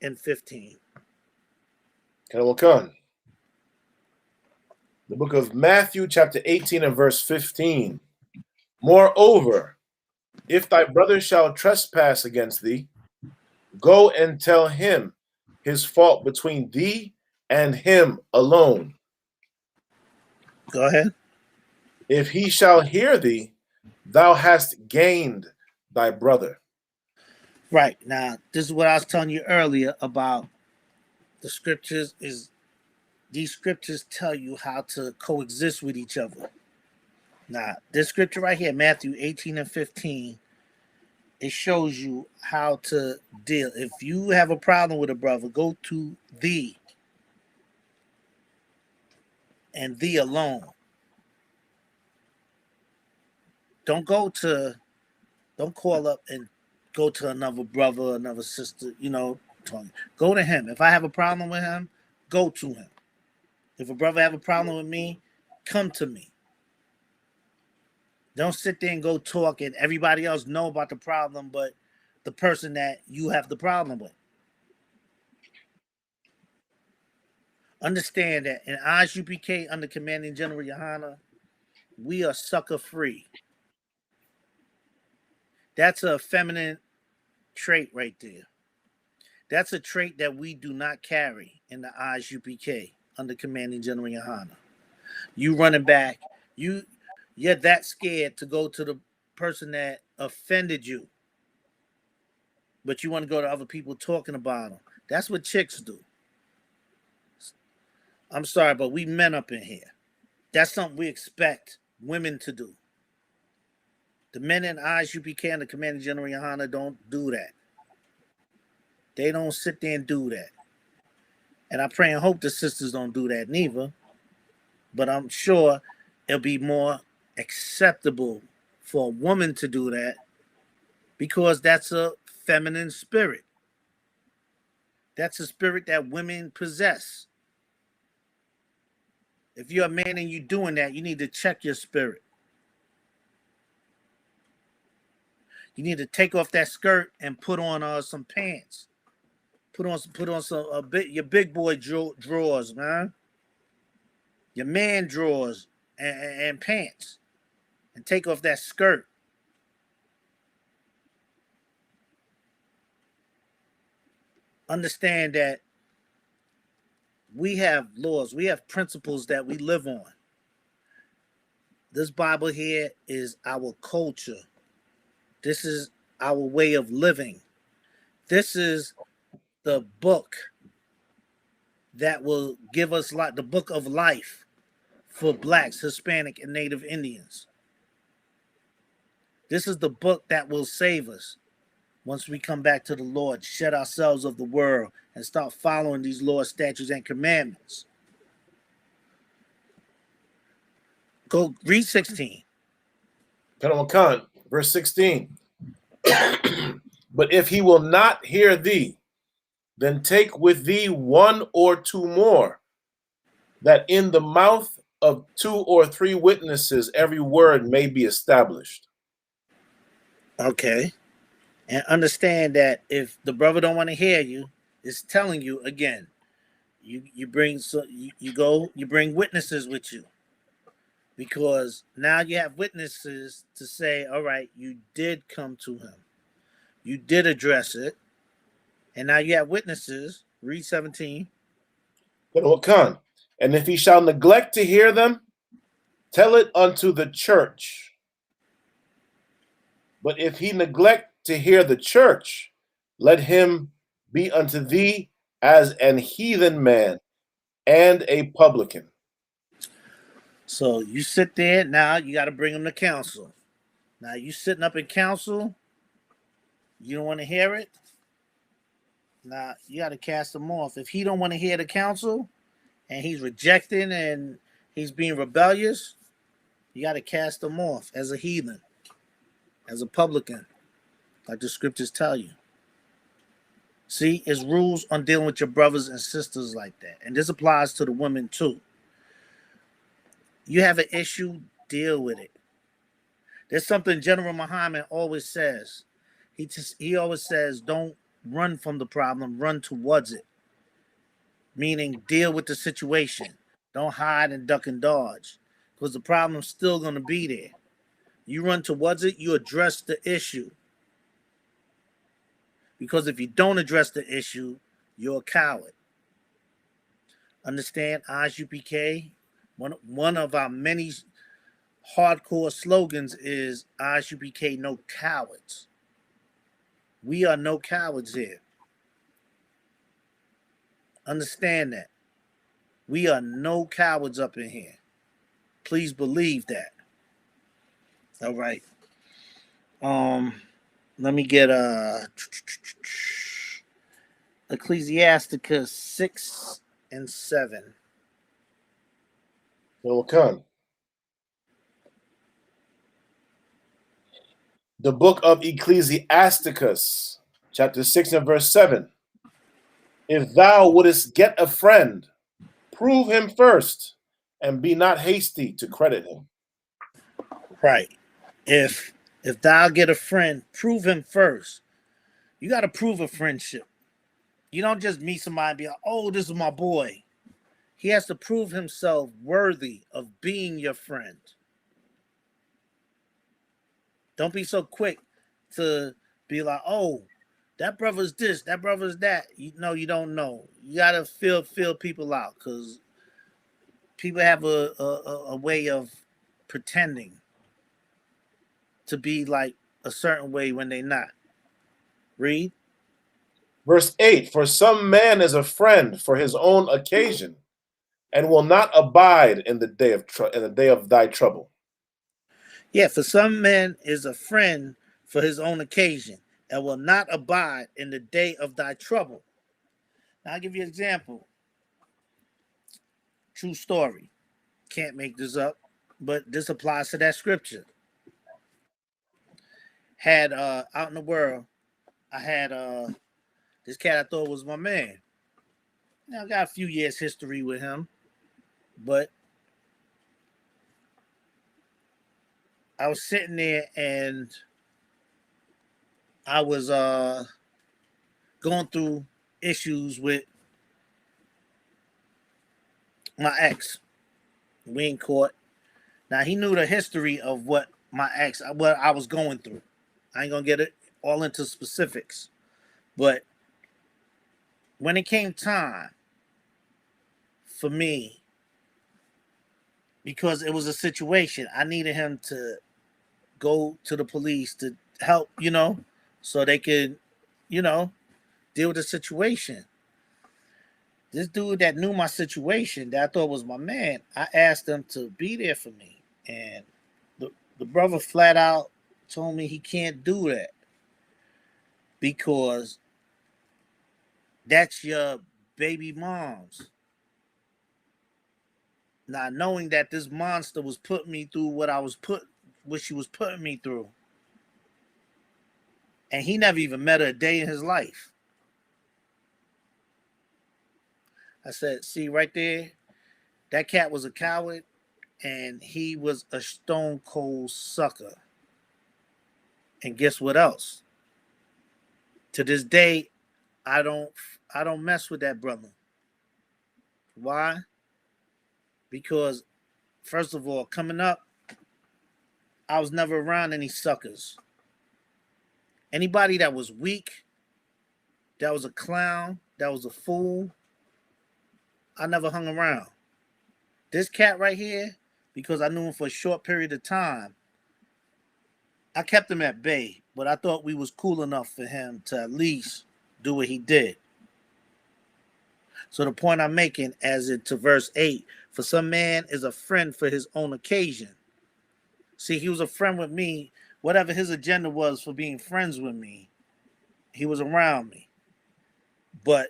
S1: and 15.
S2: Khan. The book of Matthew, chapter 18 and verse 15. Moreover, if thy brother shall trespass against thee, go and tell him his fault between thee and him alone.
S1: Go ahead.
S2: If he shall hear thee, thou hast gained thy brother.
S1: Right. Now, this is what I was telling you earlier about the scriptures is these scriptures tell you how to coexist with each other. Now, this scripture right here, Matthew 18 and 15, it shows you how to deal. If you have a problem with a brother, go to thee and thee alone. Don't call up and go to another brother, another sister, go to him. If I have a problem with him, go to him. If a brother have a problem with me, come to me. Don't sit there and go talk and everybody else know about the problem, but the person that you have the problem with. Understand that in ISUPK under Commanding General Yohana, we are sucker free. That's a feminine trait right there. That's a trait that we do not carry in the ISUPK under Commanding General Yohana. You running back, you're that scared to go to the person that offended you. but you want to go to other people talking about them. That's what chicks do. I'm sorry, but we men up in here. That's something we expect women to do. The men in ISUPK and the Commanding General Yohana don't do that. They don't sit there and do that. And I pray and hope the sisters don't do that neither. But I'm sure it'll be more acceptable for a woman to do that because that's a feminine spirit. That's a spirit that women possess. If you're a man and you're doing that, you need to check your spirit. You need to take off that skirt and put on some pants. Put on some your big boy drawers, man. Your man drawers and pants, and take off that skirt. Understand that we have laws, we have principles that we live on. This Bible here is our culture. This is our way of living. This is the book that will give us the book of life for blacks, Hispanic, and Native Indians. This is the book that will save us once we come back to the Lord, shed ourselves of the world, and start following these laws, statutes, and commandments. Go read 16.
S2: Khan, verse 16. But if he will not hear thee, then take with thee one or two more, that in the mouth of 2 or 3 witnesses every word may be established.
S1: Okay. And understand that if the brother don't want to hear you, it's telling you again. You bring you bring witnesses with you, because now you have witnesses to say, all right, you did come to him, you did address it, and now you have witnesses. Read 17.
S2: Khan, and if he shall neglect to hear them, tell it unto the church. But if he neglect to hear the church, let him be unto thee as an heathen man and a publican.
S1: So you sit there, now you got to bring him to council. Now you sitting up in council, you don't want to hear it. Now you got to cast him off. If he don't want to hear the council and he's rejecting and he's being rebellious, you got to cast him off as a heathen, as a publican, like the scriptures tell you. See, it's rules on dealing with your brothers and sisters like that. And this applies to the women too. You have an issue, deal with it. There's something General Muhammad always says. He always says, don't run from the problem, run towards it. Meaning, deal with the situation. Don't hide and duck and dodge, because the problem's still going to be there. You run towards it, you address the issue. Because if you don't address the issue, you're a coward. Understand, ISUPK, one of our many hardcore slogans is ISUPK, no cowards. We are no cowards here. Understand that. We are no cowards up in here. Please believe that. All right. Let me get Ecclesiasticus 6 and 7.
S2: Khan. The book of Ecclesiasticus, chapter 6 and verse 7. If thou wouldest get a friend, prove him first, and be not hasty to credit him.
S1: Right. If thou get a friend, prove him first. You got to prove a friendship. You don't just meet somebody and be like, oh, this is my boy. He has to prove himself worthy of being your friend. Don't be so quick to be like, oh, that brother's this, that brother's that. You don't know. You got to feel people out, because people have a way of pretending to be like a certain way when they're not. Read.
S2: Verse 8, for some man is a friend for his own occasion, and will not abide in the day of thy trouble.
S1: Yeah, for some men is a friend for his own occasion, and will not abide in the day of thy trouble. Now, I'll give you an example. True story. Can't make this up, but this applies to that scripture. Had out in the world, I had this cat I thought was my man. Now I got a few years history with him, but I was sitting there and I was going through issues with my ex. We in court. Now he knew the history of what what I was going through. I ain't gonna get it all into specifics, but when it came time for me, because it was a situation, I needed him to go to the police to help, so they could, you know, deal with the situation. This dude that knew my situation, that I thought was my man, I asked him to be there for me. And the brother flat out told me he can't do that because that's your baby mom's. Not knowing that this monster was putting me through what she was putting me through. And he never even met her a day in his life. I said, see right there, that cat was a coward and he was a stone cold sucker. And guess what else? To this day, I don't mess with that brother. Why? Because first of all, coming up, I was never around any suckers. Anybody that was weak, that was a clown, that was a fool, I never hung around. This cat right here, because I knew him for a short period of time, I kept him at bay, but I thought we was cool enough for him to at least do what he did. So the point I'm making, as into verse 8, for some man is a friend for his own occasion. See, he was a friend with me. Whatever his agenda was for being friends with me, he was around me. But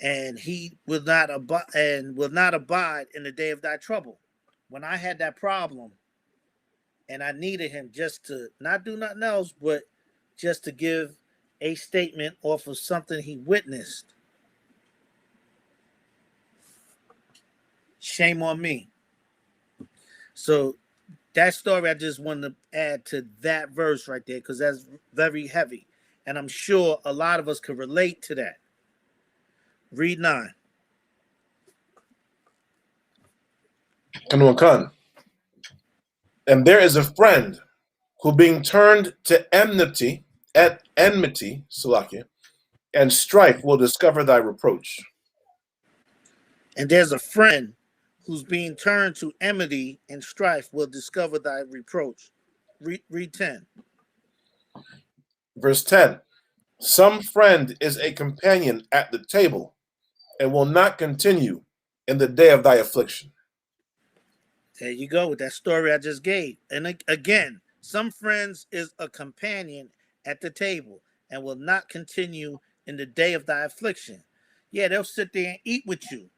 S1: and he will not abide in the day of thy trouble. When I had that problem and I needed him just to not do nothing else, but just to give a statement off of something he witnessed, shame on me. So that story I just wanted to add to that verse right there because that's very heavy. And I'm sure a lot of us could relate to that. Read 9.
S2: And there is a friend who, being turned to enmity, Salakia, and strife, will discover thy reproach.
S1: And there's a friend who's being turned to enmity and strife will discover thy reproach. Read 10.
S2: Verse 10, some friend is a companion at the table, and will not continue in the day of thy affliction.
S1: There you go with that story I just gave. And again, some friends is a companion at the table and will not continue in the day of thy affliction. Yeah, they'll sit there and eat with you.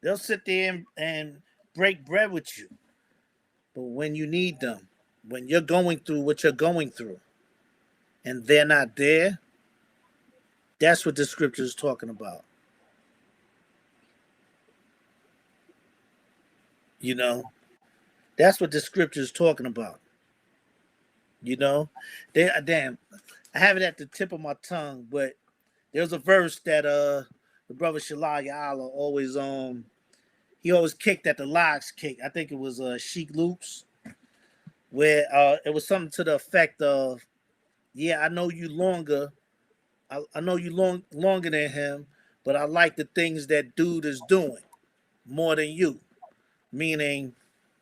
S1: They'll sit there and break bread with you. But when you need them, when you're going through what you're going through, and they're not there, that's what the scripture is talking about. You know, that's what the scripture is talking about. You know, damn, I have it at the tip of my tongue, but there's a verse that the brother Shalaya Allah always he always kicked at the locks kick. I think it was Sheik Loops, where it was something to the effect of, yeah, I know you longer. I know you longer than him, but I like the things that dude is doing more than you. Meaning,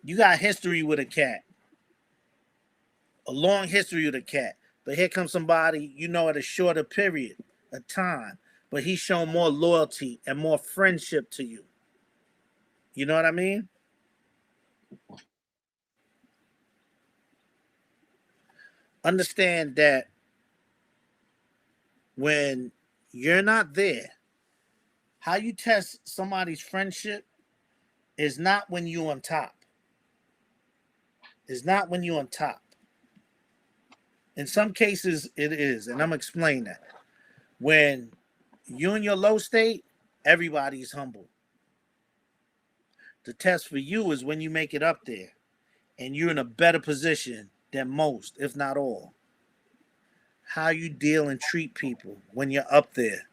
S1: you got history with a cat, a long history with a cat. But here comes somebody, at a shorter period. a time, but he's shown more loyalty and more friendship to you. You know what I mean? Understand that when you're not there, how you test somebody's friendship is not when you're on top. It's not when you're on top. In some cases, it is, and I'm gonna explain that. When you're in your low state, everybody's humble. The test for you is when you make it up there and you're in a better position than most, if not all. How you deal and treat people when you're up there.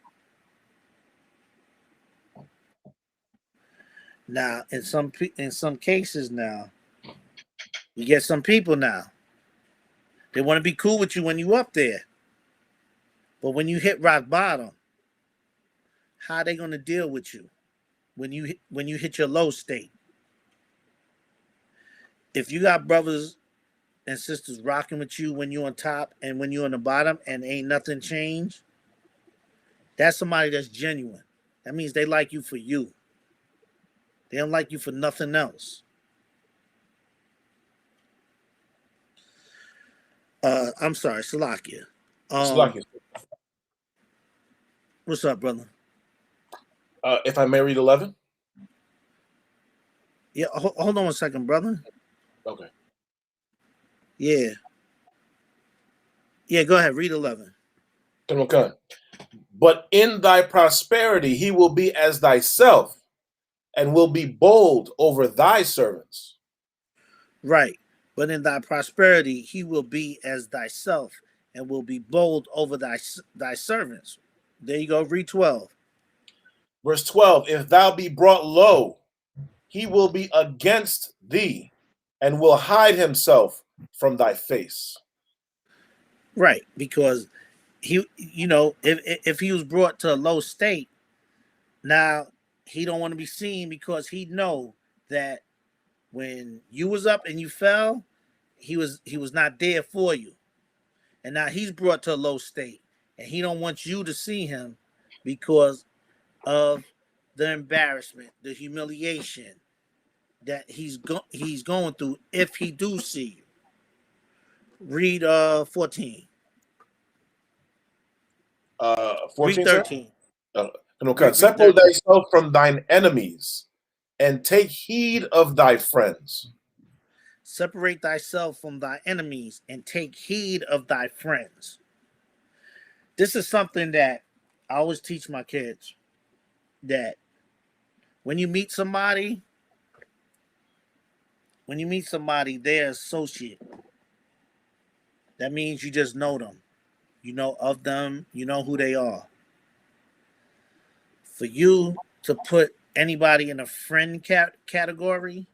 S1: Now, in some cases now, you get some people now. They want to be cool with you when you up there. But when you hit rock bottom, how are they going to deal with you when you hit your low state? If you got brothers and sisters rocking with you when you're on top and when you're on the bottom and ain't nothing changed, that's somebody that's genuine. That means they like you for you. They don't like you for nothing else. I'm sorry, Salakia.
S2: Salakia.
S1: What's up, brother?
S2: If I may read 11.
S1: Yeah, hold on one second, brother.
S2: Okay.
S1: Yeah. Yeah, go ahead. Read 11.
S2: But in thy prosperity he will be as thyself, and will be bold over thy servants.
S1: Right. But in thy prosperity he will be as thyself, and will be bold over thy servants. There you go. Read 12.
S2: Verse 12, if thou be brought low, he will be against thee, and will hide himself from thy face.
S1: Right. Because if he was brought to a low state, now he don't want to be seen because he know that when you was up and you fell, he was not there for you. And now he's brought to a low state, and he don't want you to see him because of the embarrassment, the humiliation that he's going through if he do see you. Read 14.
S2: 14,
S1: Read
S2: sir?
S1: 13. Read
S2: Separate
S1: 13.
S2: thyself from thine enemies, and take heed of thy friends.
S1: Separate thyself from thy enemies and take heed of thy friends. This is something that I always teach my kids, that when you meet somebody, they're associate. That means you just know them. You know of them. You know who they are. For you to put anybody in a friend category,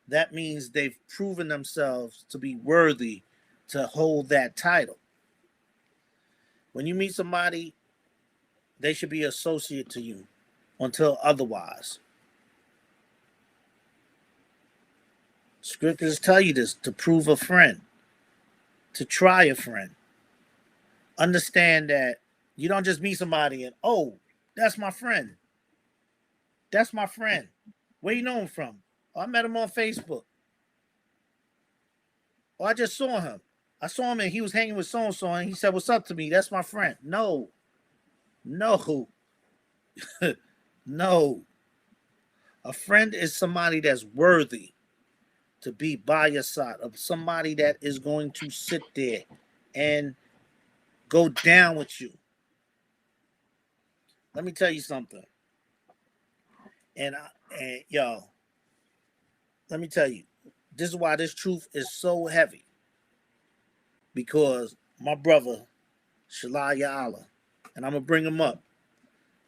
S1: that means they've proven themselves to be worthy to hold that title. When you meet somebody, they should be associate to you until otherwise. Scriptures tell you this: to prove a friend, to try a friend. Understand that you don't just meet somebody and, oh, that's my friend. That's my friend. Where you know him from? Oh, I met him on Facebook. Oh, I just saw him. I saw him and he was hanging with so and so and he said, "What's up?" to me. That's my friend. No, no, no. A friend is somebody that's worthy to be by your side, of somebody that is going to sit there and go down with you. Let me tell you something. And yo, let me tell you, this is why this truth is so heavy. Because my brother, Shalaya Allah, and I'm gonna bring him up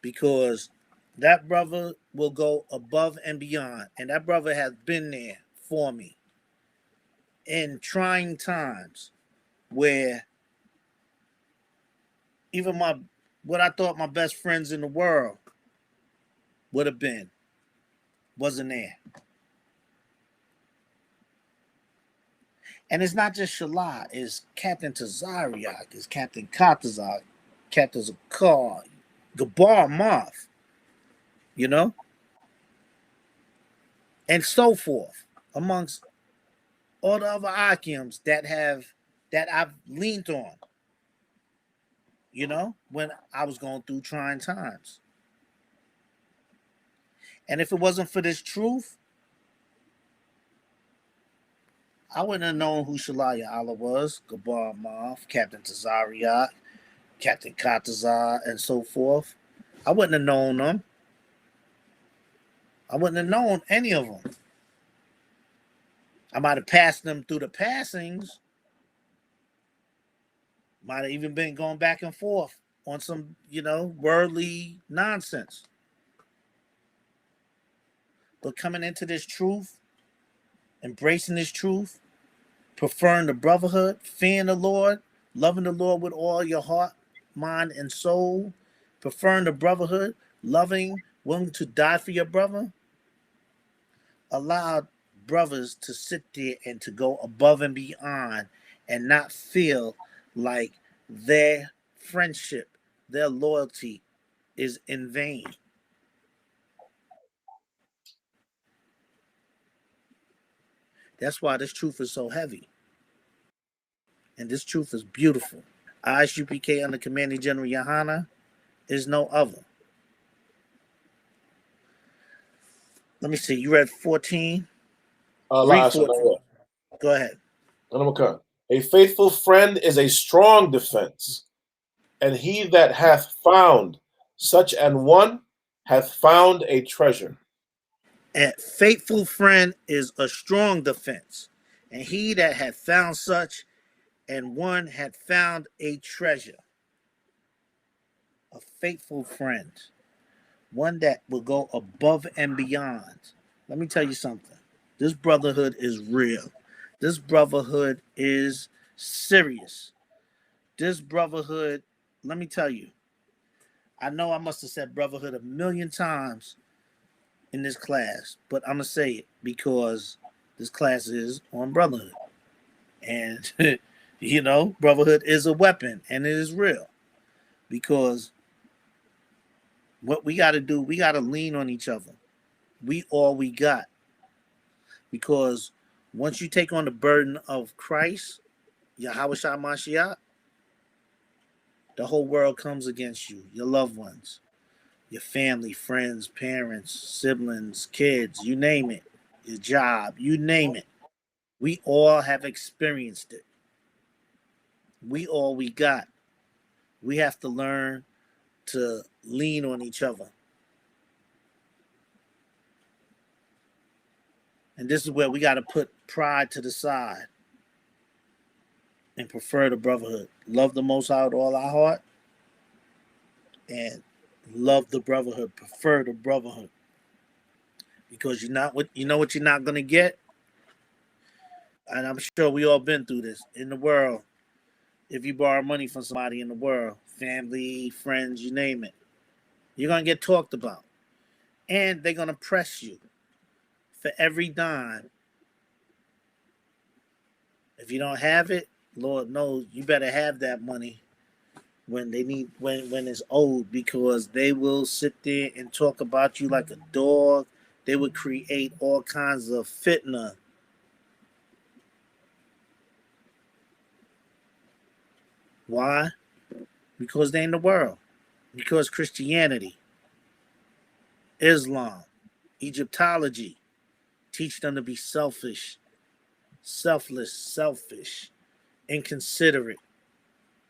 S1: because that brother will go above and beyond, and that brother has been there for me in trying times where even what I thought my best friends in the world would have been wasn't there. And it's not just Shalai, it's Captain Tazariak, it's Captain Katazak, Captain Zakar, Gabar Moth, you know, and so forth, amongst all the other Akims that I've leaned on, you know, when I was going through trying times. And if it wasn't for this truth, I wouldn't have known who Shalaya Allah was, Gabar Moth, Captain Tazariot, Captain Katazar, and so forth. I wouldn't have known them. I wouldn't have known any of them. I might have passed them through the passings. Might have even been going back and forth on some, you know, worldly nonsense. But coming into this truth, embracing this truth, preferring the brotherhood, fearing the Lord, loving the Lord with all your heart, mind, and soul, preferring the brotherhood, loving, willing to die for your brother, allow brothers to sit there and to go above and beyond and not feel like their friendship, their loyalty is in vain. That's why this truth is so heavy. And this truth is beautiful. ISUPK under Commanding General Yohana is no other. Let me see. You read 14? Read 14. Go ahead.
S2: A faithful friend is a strong defense, and he that hath found such an one hath found a treasure.
S1: A faithful friend is a strong defense, and he that hath found such and one hath found a treasure. A faithful friend, one that will go above and beyond. Let me tell you something. This brotherhood is real. This brotherhood is serious. This brotherhood, let me tell you, I know I must have said brotherhood a million times in this class, but I'm going to say it because this class is on brotherhood. And, you know, brotherhood is a weapon and it is real. Because what we got to do, we got to lean on each other. We all we got. Because once you take on the burden of Christ, Yahweh Shah Mashiach, the whole world comes against you, your loved ones, your family, friends, parents, siblings, kids, you name it, your job, you name it. We all have experienced it. We all we got. We have to learn to lean on each other. And this is where we got to put pride to the side and prefer the brotherhood. Love the Most High with all our heart and love the brotherhood. Prefer the brotherhood. Because you know what you're not going to get? And I'm sure we all been through this. In the world, if you borrow money from somebody in the world, family, friends, you name it, you're going to get talked about. And they're going to press you for every dime. If you don't have it, Lord knows you better have that money when it's owed, because they will sit there and talk about you like a dog. They would create all kinds of fitna. Why? Because they in the world. Because Christianity, Islam, Egyptology teach them to be selfish, selfless, selfish, inconsiderate,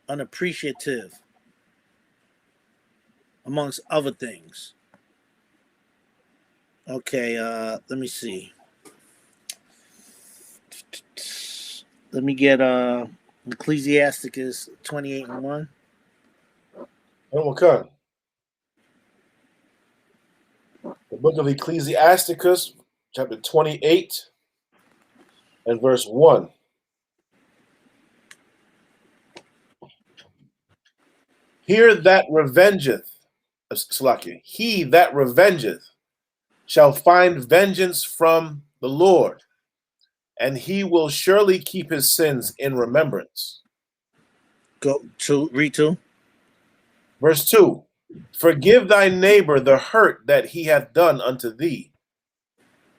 S1: unappreciative, amongst other things. Okay, let me see. Let me get Ecclesiasticus 28:1.
S2: Okay. The book of Ecclesiasticus, chapter 28 and verse 1. He that revengeth shall find vengeance from the Lord, and he will surely keep his sins in remembrance.
S1: Go to read to.
S2: Verse 2. Forgive thy neighbor the hurt that he hath done unto thee.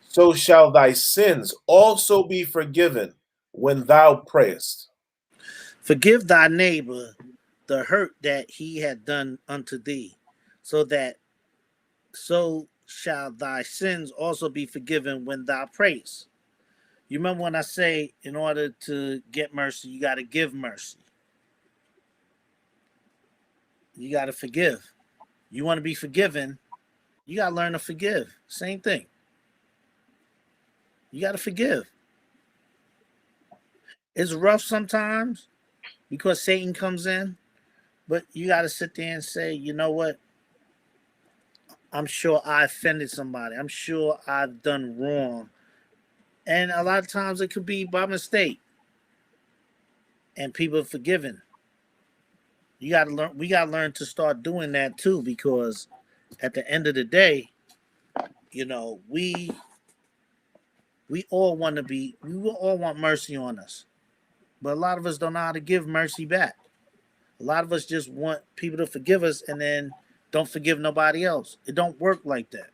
S2: So shall thy sins also be forgiven when thou prayest.
S1: Forgive thy neighbor the hurt that he had done unto thee, so that so shall thy sins also be forgiven when thou prayest. You remember when I say in order to get mercy, you got to give mercy. You got to forgive. You want to be forgiven, you got to learn to forgive. Same thing. You got to forgive. It's rough sometimes because Satan comes in, but you got to sit there and say, you know what? I'm sure I offended somebody. I'm sure I've done wrong. And a lot of times it could be by mistake. And people are forgiven. You gotta learn we gotta learn to start doing that too, because at the end of the day, you know, we all want to be we will all want mercy on us. But a lot of us don't know how to give mercy back. A lot of us just want people to forgive us and then don't forgive nobody else. It don't work like that.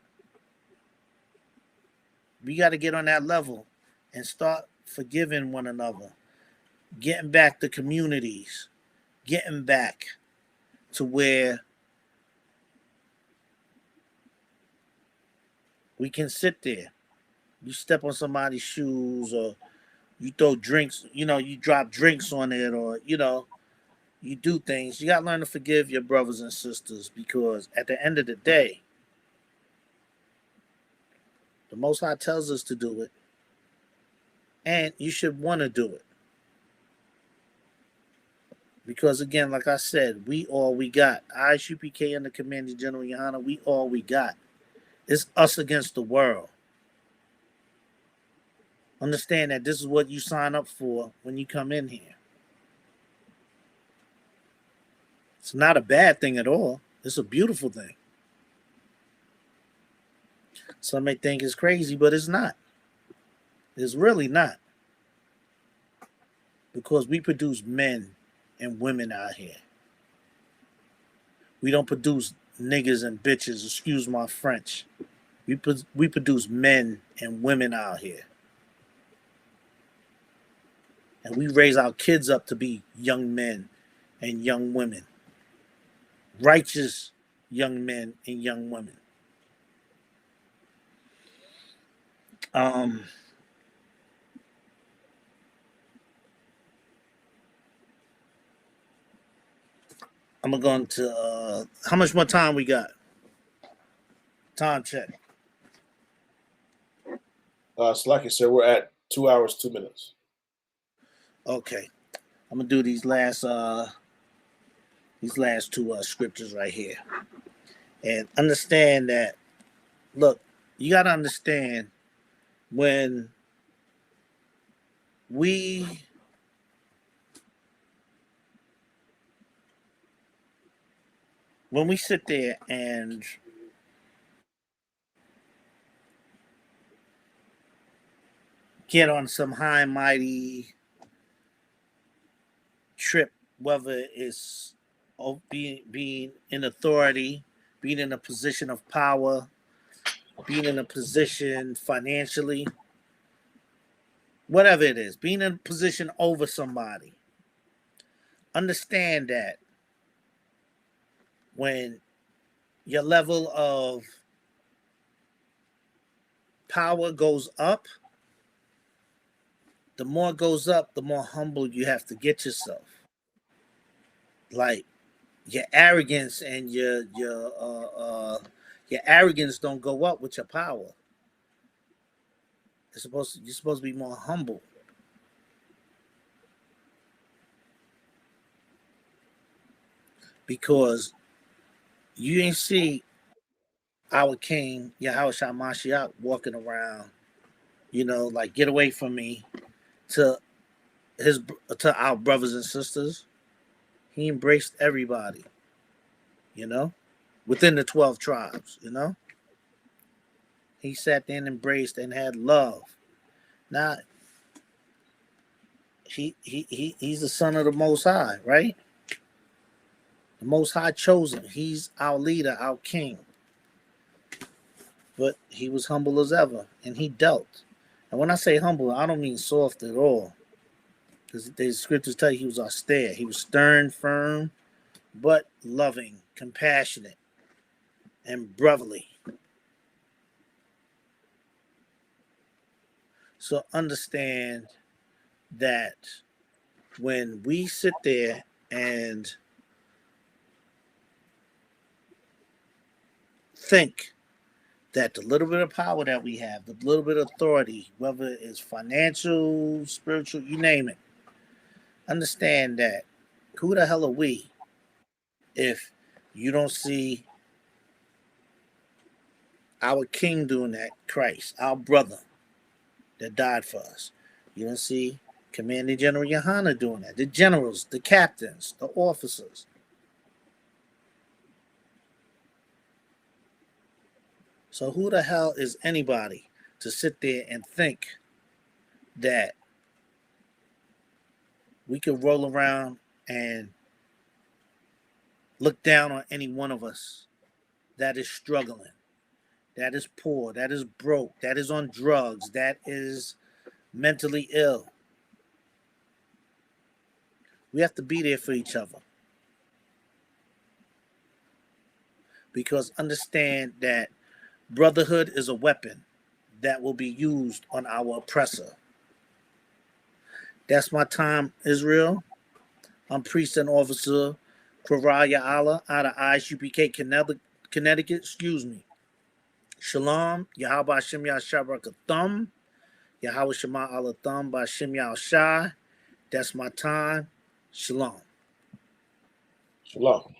S1: We got to get on that level and start forgiving one another, getting back to communities, getting back to where we can sit there. You step on somebody's shoes or you throw drinks, you drop drinks on it or, you do things. You got to learn to forgive your brothers and sisters because at the end of the day, the Most High tells us to do it and you should want to do it. Because again, like I said, we all we got. ISUPK and the Commanding General Yohana, we all we got. It's us against the world. Understand that this is what you sign up for when you come in here. It's not a bad thing at all. It's a beautiful thing. Some may think it's crazy, but it's not. It's really not. Because we produce men and women out here. We don't produce niggas and bitches, excuse my French. We produce men and women out here. And we raise our kids up to be young men and young women. Righteous young men and young women. I'm gonna go into how much more time we got? Time check.
S2: Slacky, sir, we're at 2 hours, 2 minutes.
S1: Okay. I'm gonna do these last two scriptures right here. And understand that, look, you gotta understand when we sit there and get on some high and mighty trip, whether it's being in authority, being in a position of power, being in a position financially, whatever it is, being in a position over somebody. Understand that when your level of power goes up, the more it goes up, the more humble you have to get yourself. Like your arrogance and your arrogance don't go up with your power. You're supposed to be more humble. Because you ain't see our king, Yahushua Mashiach, walking around, like get away from me to to our brothers and sisters. He embraced everybody, within the 12 tribes, He sat there and embraced and had love. Now he's the son of the Most High, right? The Most High chose him. He's our leader, our king. But he was humble as ever, and he dealt. And when I say humble, I don't mean soft at all. Because the scriptures tell you he was austere. He was stern, firm, but loving, compassionate, and brotherly. So understand that when we sit there and think that the little bit of power that we have, the little bit of authority, whether it's financial, spiritual, you name it, understand that who the hell are we if you don't see our king doing that, Christ, our brother that died for us. You don't see Commander General Yohana doing that, the generals, the captains, the officers. So who the hell is anybody to sit there and think that we could roll around and look down on any one of us that is struggling, that is poor, that is broke, that is on drugs, that is mentally ill? We have to be there for each other. Because understand that brotherhood is a weapon that will be used on our oppressor. That's my time, Israel. I'm Priest and Officer Kwaraya Allah out of ISUPK, Connecticut. Excuse me. Shalom. Yahweh Hashem Yahshabarakathum. Yahweh Shema Alathum Bashim Yahshai. That's my time. Shalom.
S2: Shalom.